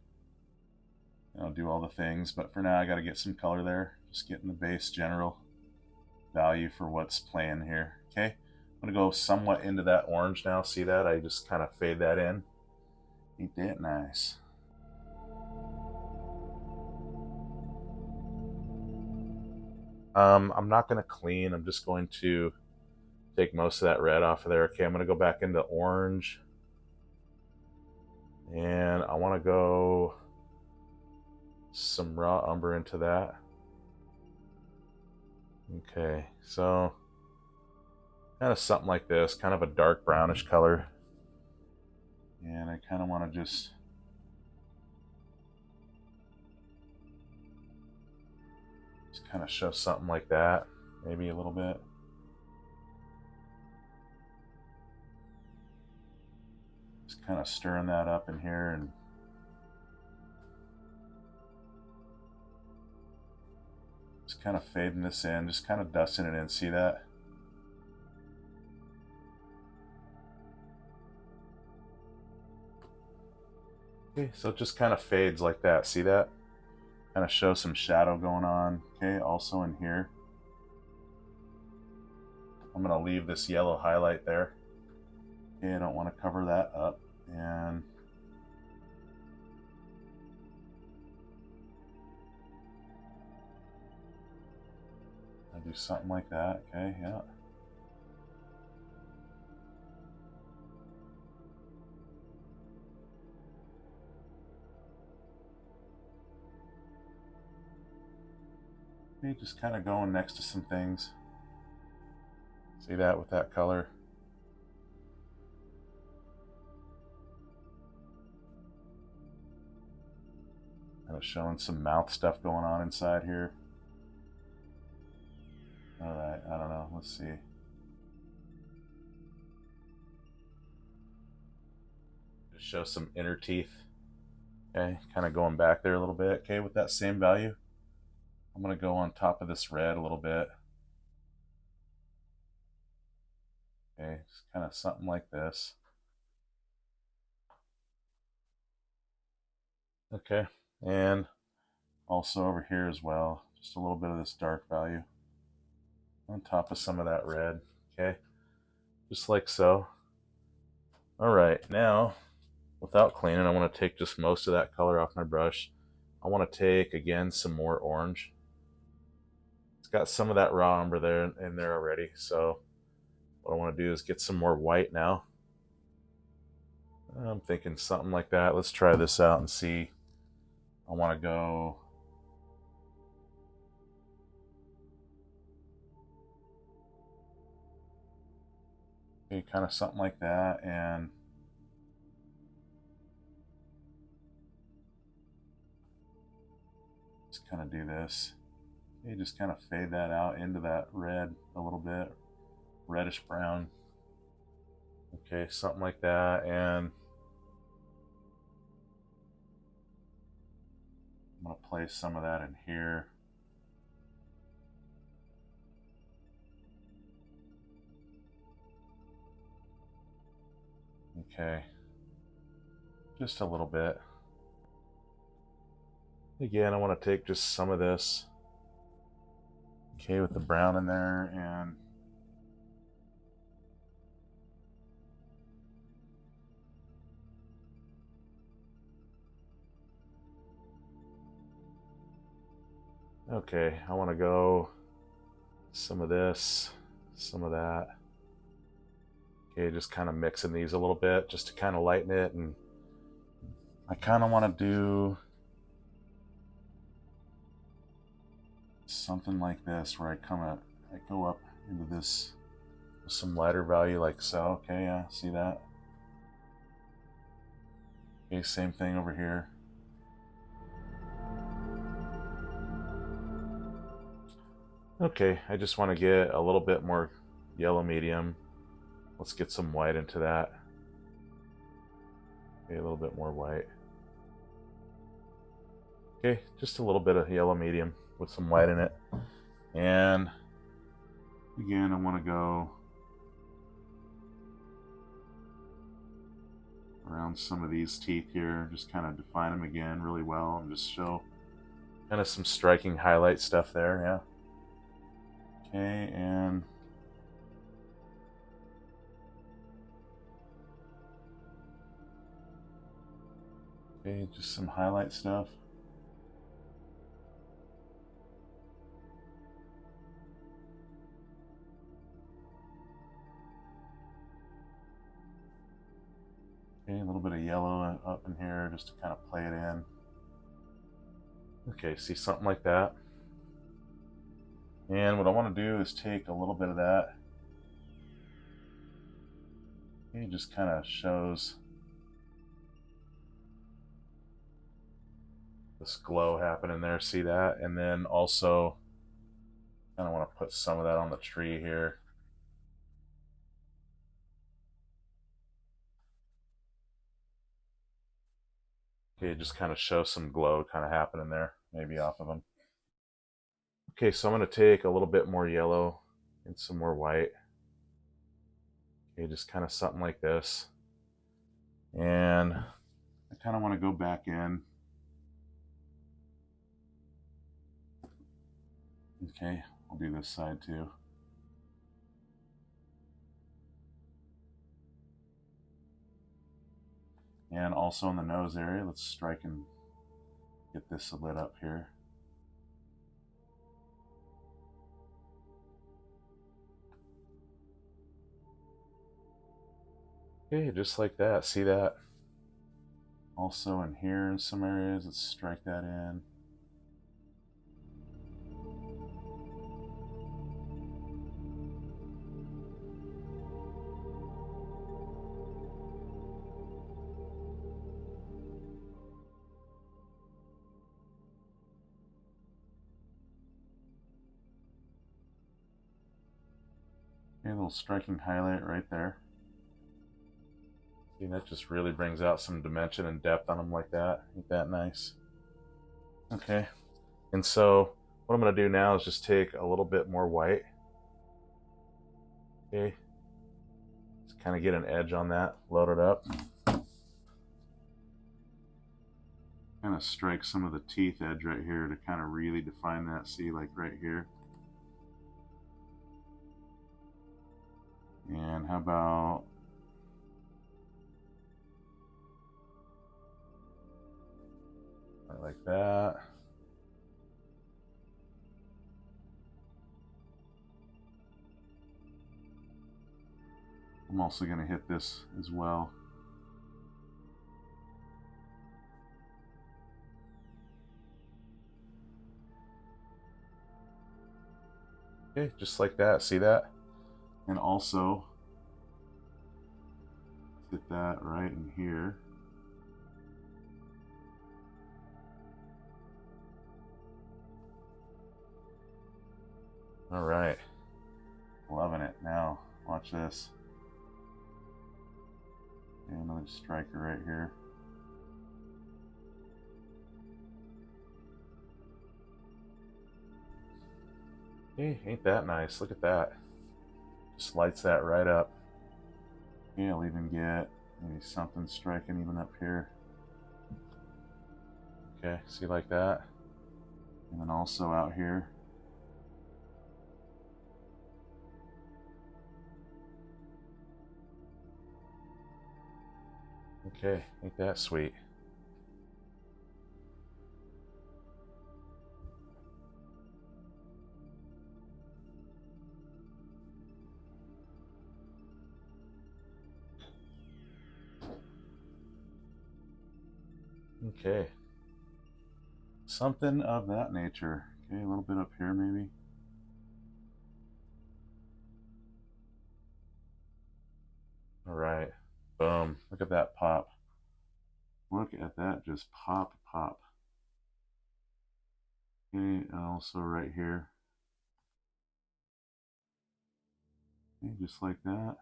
do all the things, but for now I got to get some color there. Just getting the base general value for what's playing here. Okay, I'm going to go somewhat into that orange now. See that? I just kind of fade that in. Ain't that nice? I'm not going to clean. I'm just going to take most of that red off of there. Okay, I'm going to go back into orange. And I want to go some raw umber into that. Okay, so kind of something like this, kind of a dark brownish color. And I kind of want to just kind of show something like that, maybe a little bit. Just kind of stirring that up in here and just kind of fading this in, just kind of dusting it in. See that? Okay, so it just kind of fades like that. See that? Kind of show some shadow going on. Okay, also in here. I'm going to leave this yellow highlight there. Okay, I don't want to cover that up. And I'll do something like that. Okay, yeah. Okay, just kind of going next to some things. See that with that color? Kind of showing some mouth stuff going on inside here. All right, I don't know. Let's see. Just show some inner teeth. Okay, kind of going back there a little bit. Okay, with that same value, I'm going to go on top of this red a little bit. Okay, just kind of something like this. Okay, and also over here as well, just a little bit of this dark value on top of some of that red. Okay, just like so. All right, now without cleaning, I want to take just most of that color off my brush. I want to take again some more orange. It's got some of that raw umber there in there already, so what I want to do is get some more white now. I'm thinking something like that. Let's try this out and see. I want to go okay, kind of something like that, and just kind of do this. Okay, just kind of fade that out into that red a little bit, reddish brown. Okay, something like that, and I'm going to place some of that in here. Okay, just a little bit. Again, I want to take just some of this. Okay, with the brown in there, and okay, I want to go some of this, some of that. Okay, just kind of mixing these a little bit just to kind of lighten it. And I kind of want to do something like this where I go up into this with some lighter value like so. Okay, yeah, see that? Okay, same thing over here. Okay, I just want to get a little bit more yellow medium. Let's get some white into that. Okay, a little bit more white. Okay, just a little bit of yellow medium with some white in it. And again, I want to go around some of these teeth here, just kind of define them again really well and just show kind of some striking highlight stuff there, yeah. Okay, and okay, just some highlight stuff. Okay, a little bit of yellow up in here just to kind of play it in. Okay, see something like that. And what I want to do is take a little bit of that. It just kind of shows this glow happening there, see that? And then also kind of want to put some of that on the tree here. Okay, just kind of show some glow kind of happening there, maybe off of them. Okay, so I'm going to take a little bit more yellow and some more white. Okay, just kind of something like this. And I kind of want to go back in. Okay, I'll do this side too. And also in the nose area, let's strike and get this lit up here. Okay, just like that. See that? Also in here in some areas, let's strike that in. Okay, a little striking highlight right there. See, that just really brings out some dimension and depth on them like that. Ain't that nice? Okay, and so what I'm going to do now is just take a little bit more white. Okay, just kind of get an edge on that, load it up. Kind of strike some of the teeth edge right here to kind of really define that. See, like right here. And how about like that? I'm also going to hit this as well. Okay, just like that. See that? And also get that right in here. All right, loving it. Now watch this. Okay, another striker right here. Hey, ain't that nice? Look at that. Just lights that right up. Okay, I'll even get maybe something striking even up here. Okay, see like that? And then also out here. Okay, ain't that sweet. Okay, something of that nature. Okay, a little bit up here maybe. All right, boom, look at that pop. Look at that, just pop, pop. Okay, and also right here. Okay, just like that.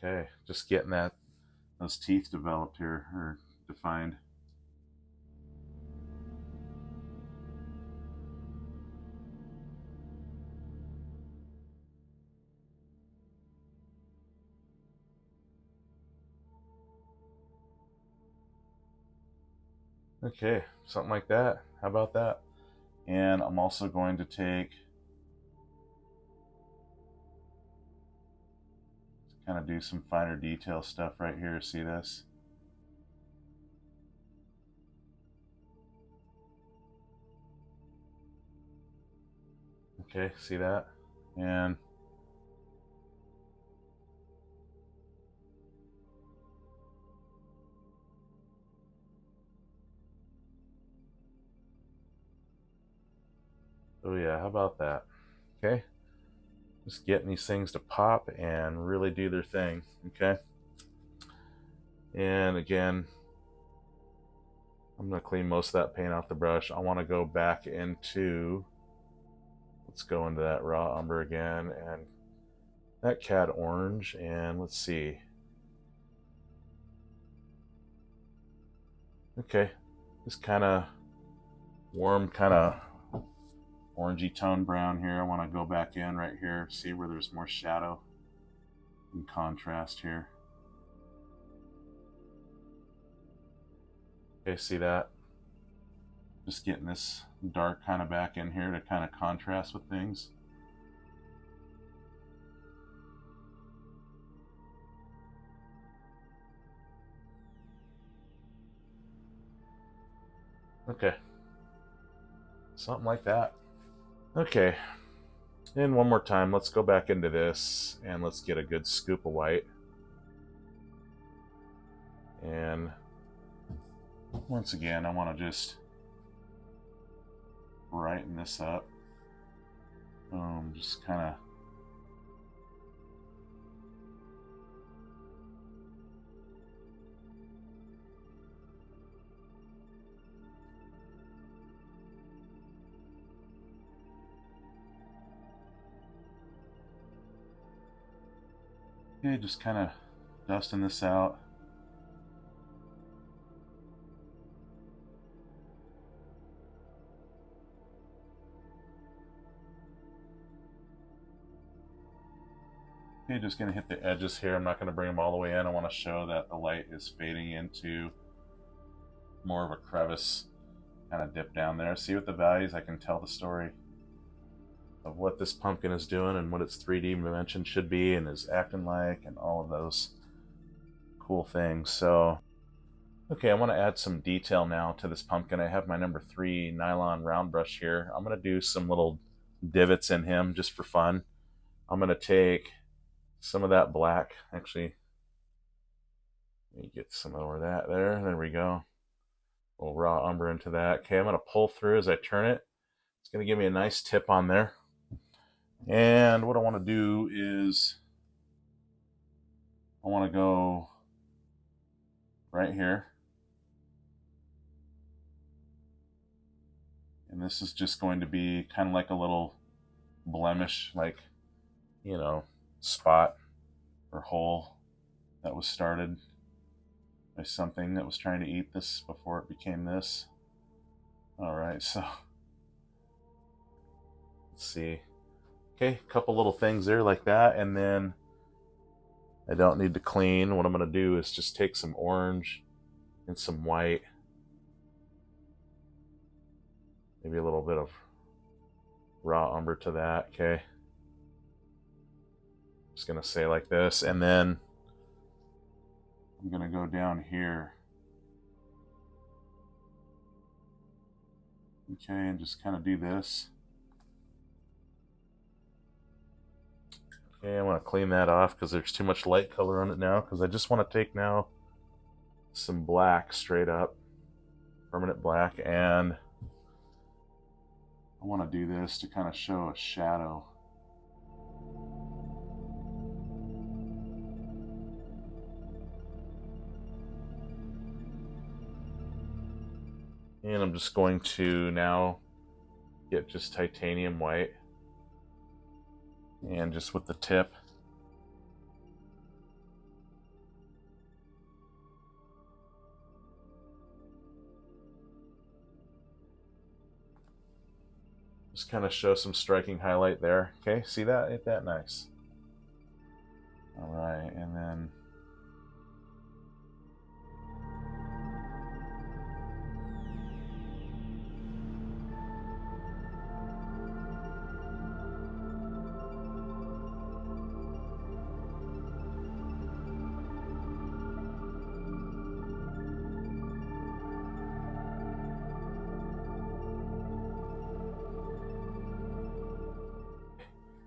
Okay, just getting those teeth developed here, or defined. Okay, something like that. How about that? And I'm also going to take, kind of do some finer detail stuff right here. See this? Okay, see that? And oh yeah, how about that? Okay, just getting these things to pop and really do their thing. Okay, and again, I'm going to clean most of that paint off the brush. I want to go back into, let's go into that raw umber again and that Cad Orange, and let's see. Okay, just kind of warm, kind of orangey tone brown here. I want to go back in right here, see where there's more shadow and contrast here. Okay, see that? Just getting this dark kind of back in here to kind of contrast with things. Okay, something like that. Okay, and one more time, let's go back into this and let's get a good scoop of white. And once again, I want to just brighten this up. Just kind of okay, just kind of dusting this out. Okay, just going to hit the edges here. I'm not going to bring them all the way in. I want to show that the light is fading into more of a crevice kind of dip down there. See with the values, I can tell the story of what this pumpkin is doing and what its 3D dimension should be and is acting like and all of those cool things. So, okay, I want to add some detail now to this pumpkin. I have my number 3 nylon round brush here. I'm going to do some little divots in him just for fun. I'm going to take some of that black. Actually, let me get some over that there. There we go. A little raw umber into that. Okay, I'm going to pull through as I turn it. It's going to give me a nice tip on there. And what I want to do is I want to go right here. And this is just going to be kind of like a little blemish, like, you know, spot or hole that was started by something that was trying to eat this before it became this. All right, so let's see. Okay, a couple little things there like that, and then I don't need to clean. What I'm going to do is just take some orange and some white, maybe a little bit of raw umber to that. Okay, just going to say like this, and then I'm going to go down here. Okay, and just kind of do this. Okay, I want to clean that off because there's too much light color on it now, because I just want to take now some black straight up, permanent black, and I want to do this to kind of show a shadow. And I'm just going to now get just titanium white, and just with the tip, just kind of show some striking highlight there. Okay, see that? Ain't that nice? All right, and then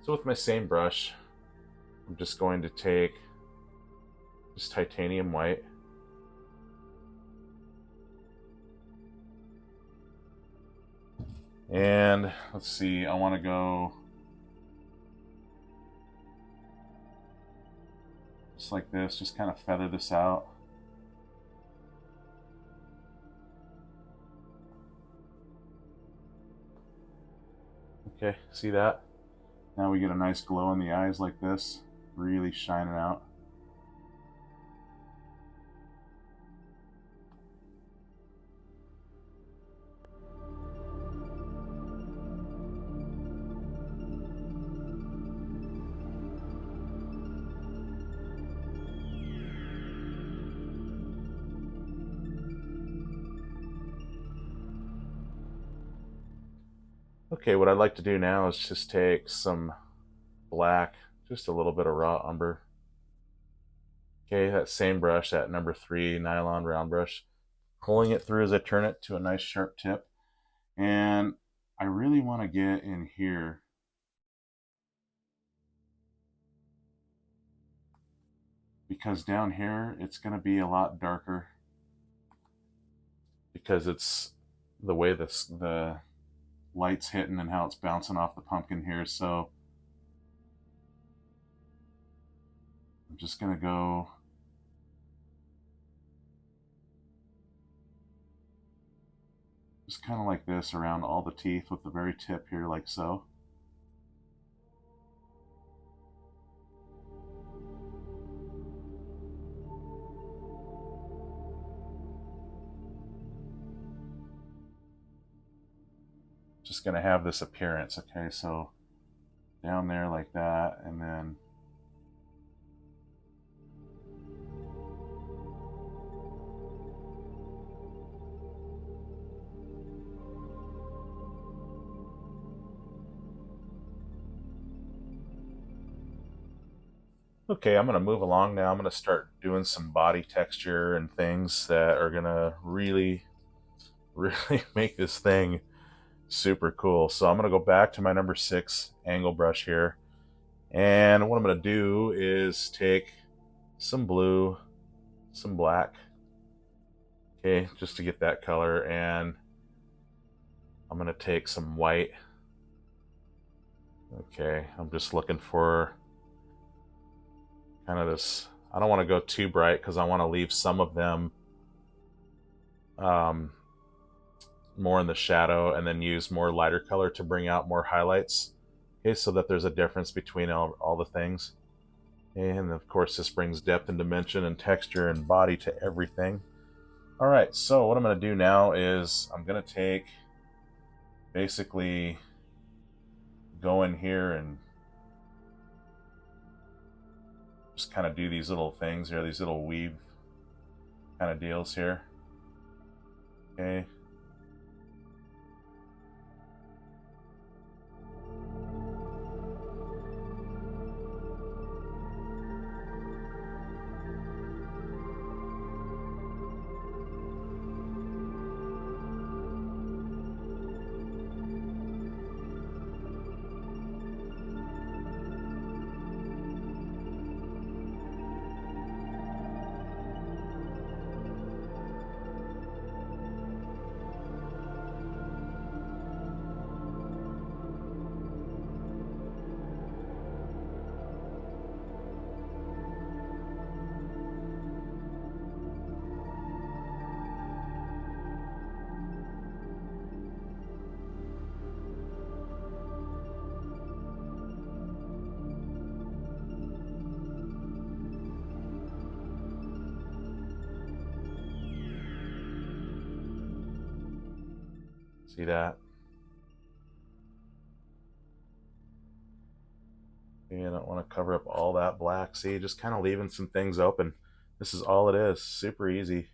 so with my same brush, I'm just going to take just titanium white, and let's see, I want to go just like this, just kind of feather this out. Okay, see that? Now we get a nice glow in the eyes like this, really shining out. Okay, what I'd like to do now is just take some black, just a little bit of raw umber. Okay, that same brush, that number 3 nylon round brush, pulling it through as I turn it to a nice sharp tip. And I really want to get in here because down here it's going to be a lot darker because it's the way the light's hitting and how it's bouncing off the pumpkin here. So I'm just going to go just kind of like this around all the teeth with the very tip here, like so. Just going to have this appearance. Okay, so down there like that, and then okay, I'm going to move along now. I'm going to start doing some body texture and things that are going to really make this thing super cool. So I'm going to go back to my number 6 angle brush here, and what I'm going to do is take some blue, some black, okay, just to get that color, and I'm going to take some white. Okay, I'm just looking for kind of this, I don't want to go too bright because I want to leave some of them more in the shadow, and then use more lighter color to bring out more highlights. Okay, so that there's a difference between all the things. And of course this brings depth and dimension and texture and body to everything. All right, so what I'm going to do now is I'm going to take, basically go in here and just kind of do these little things here, these little weave kind of deals here. Okay. See that? You don't want to cover up all that black. See, just kind of leaving some things open. This is all it is. Super easy.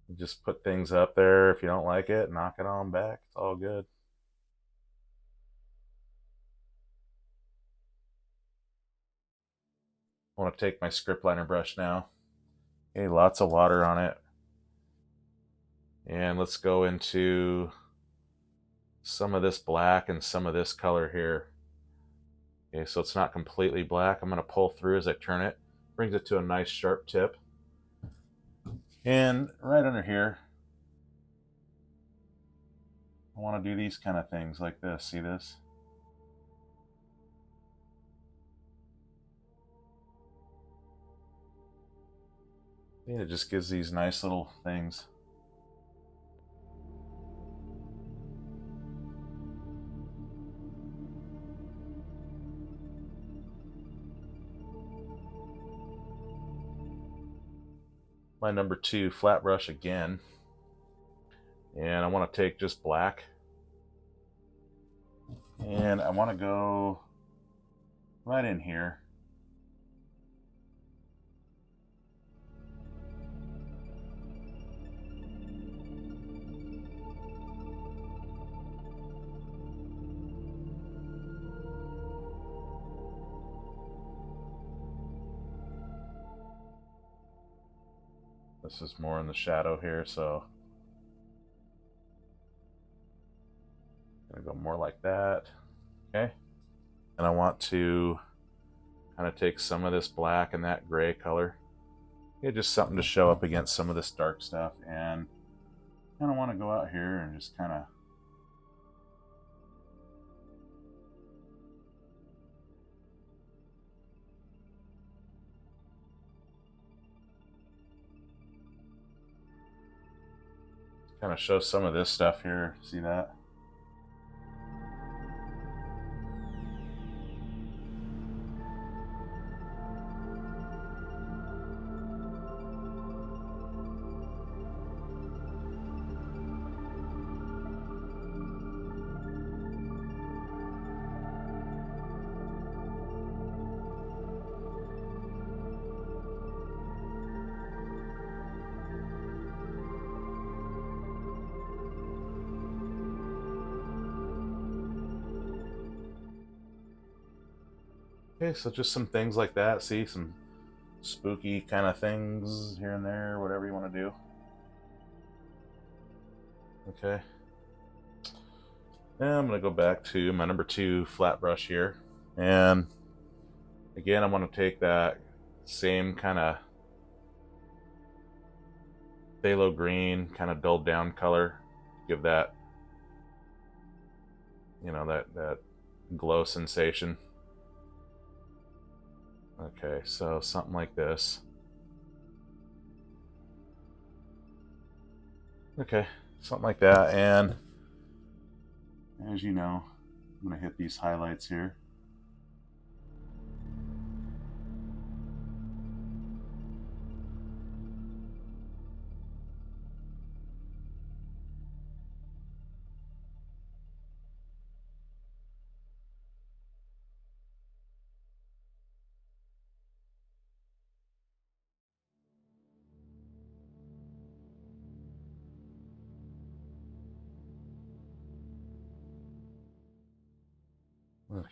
You just put things up there. If you don't like it, knock it on back. It's all good. I want to take my script liner brush now. Okay, lots of water on it. And let's go into some of this black and some of this color here. Okay, so it's not completely black. I'm going to pull through as I turn it. Brings it to a nice sharp tip. And right under here, I want to do these kind of things like this. See this? See, it just gives these nice little things. My number 2 flat brush again, and I want to take just black, and I want to go right in here. This is more in the shadow here, so I'm gonna go more like that. Okay, and I want to kind of take some of this black and that gray color. Okay, just something to show up against some of this dark stuff, and kind of want to go out here and just kind of show some of this stuff here. See that? Okay, so just some things like that. See, some spooky kind of things here and there, whatever you want to do. Okay. And I'm going to go back to my number 2 flat brush here. And again, I'm going to take that same kind of phthalo green, kind of dulled down color. Give that, you know, that glow sensation. Okay, so something like this. Okay, something like that. And as you know, I'm going to hit these highlights here.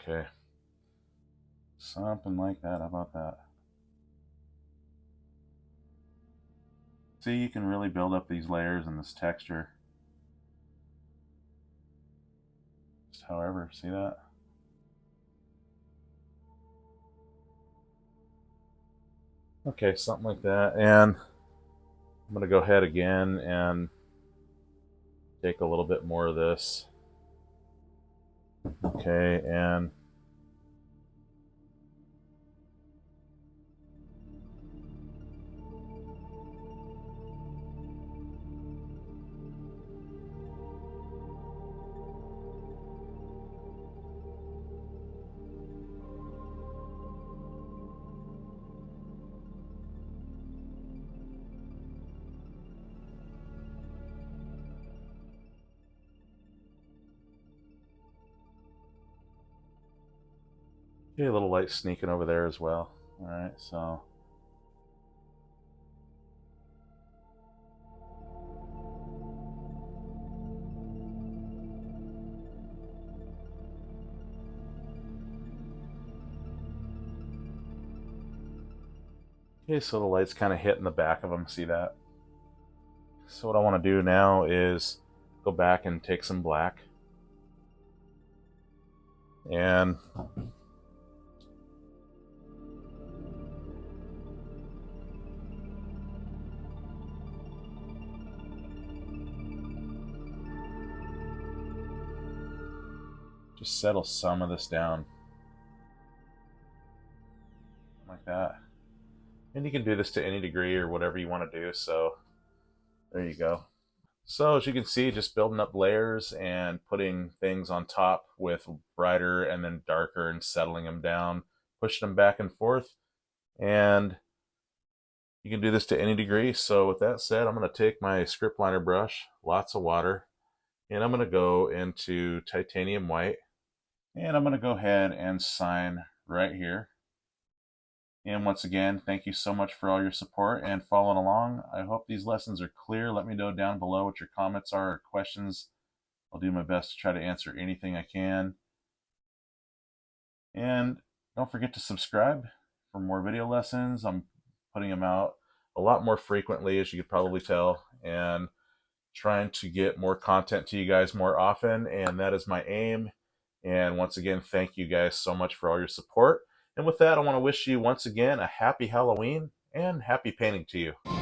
Okay, something like that. How about that? See, you can really build up these layers and this texture. Just however, see that? Okay, something like that. And I'm going to go ahead again and take a little bit more of this. Okay, and Okay, a little light sneaking over there as well. All right, so okay, so the light's kind of hitting the back of them. See that? So what I want to do now is go back and take some black and just settle some of this down like that. And you can do this to any degree or whatever you want to do. So there you go. So as you can see, just building up layers and putting things on top with brighter and then darker and settling them down, pushing them back and forth. And you can do this to any degree. So with that said, I'm going to take my script liner brush, lots of water, and I'm going to go into titanium white. And I'm going to go ahead and sign right here. And once again, thank you so much for all your support and following along. I hope these lessons are clear. Let me know down below what your comments are or questions. I'll do my best to try to answer anything I can. And don't forget to subscribe for more video lessons. I'm putting them out a lot more frequently, as you could probably tell, and trying to get more content to you guys more often, and that is my aim. And once again, thank you guys so much for all your support. And with that, I want to wish you once again a happy Halloween and happy painting to you.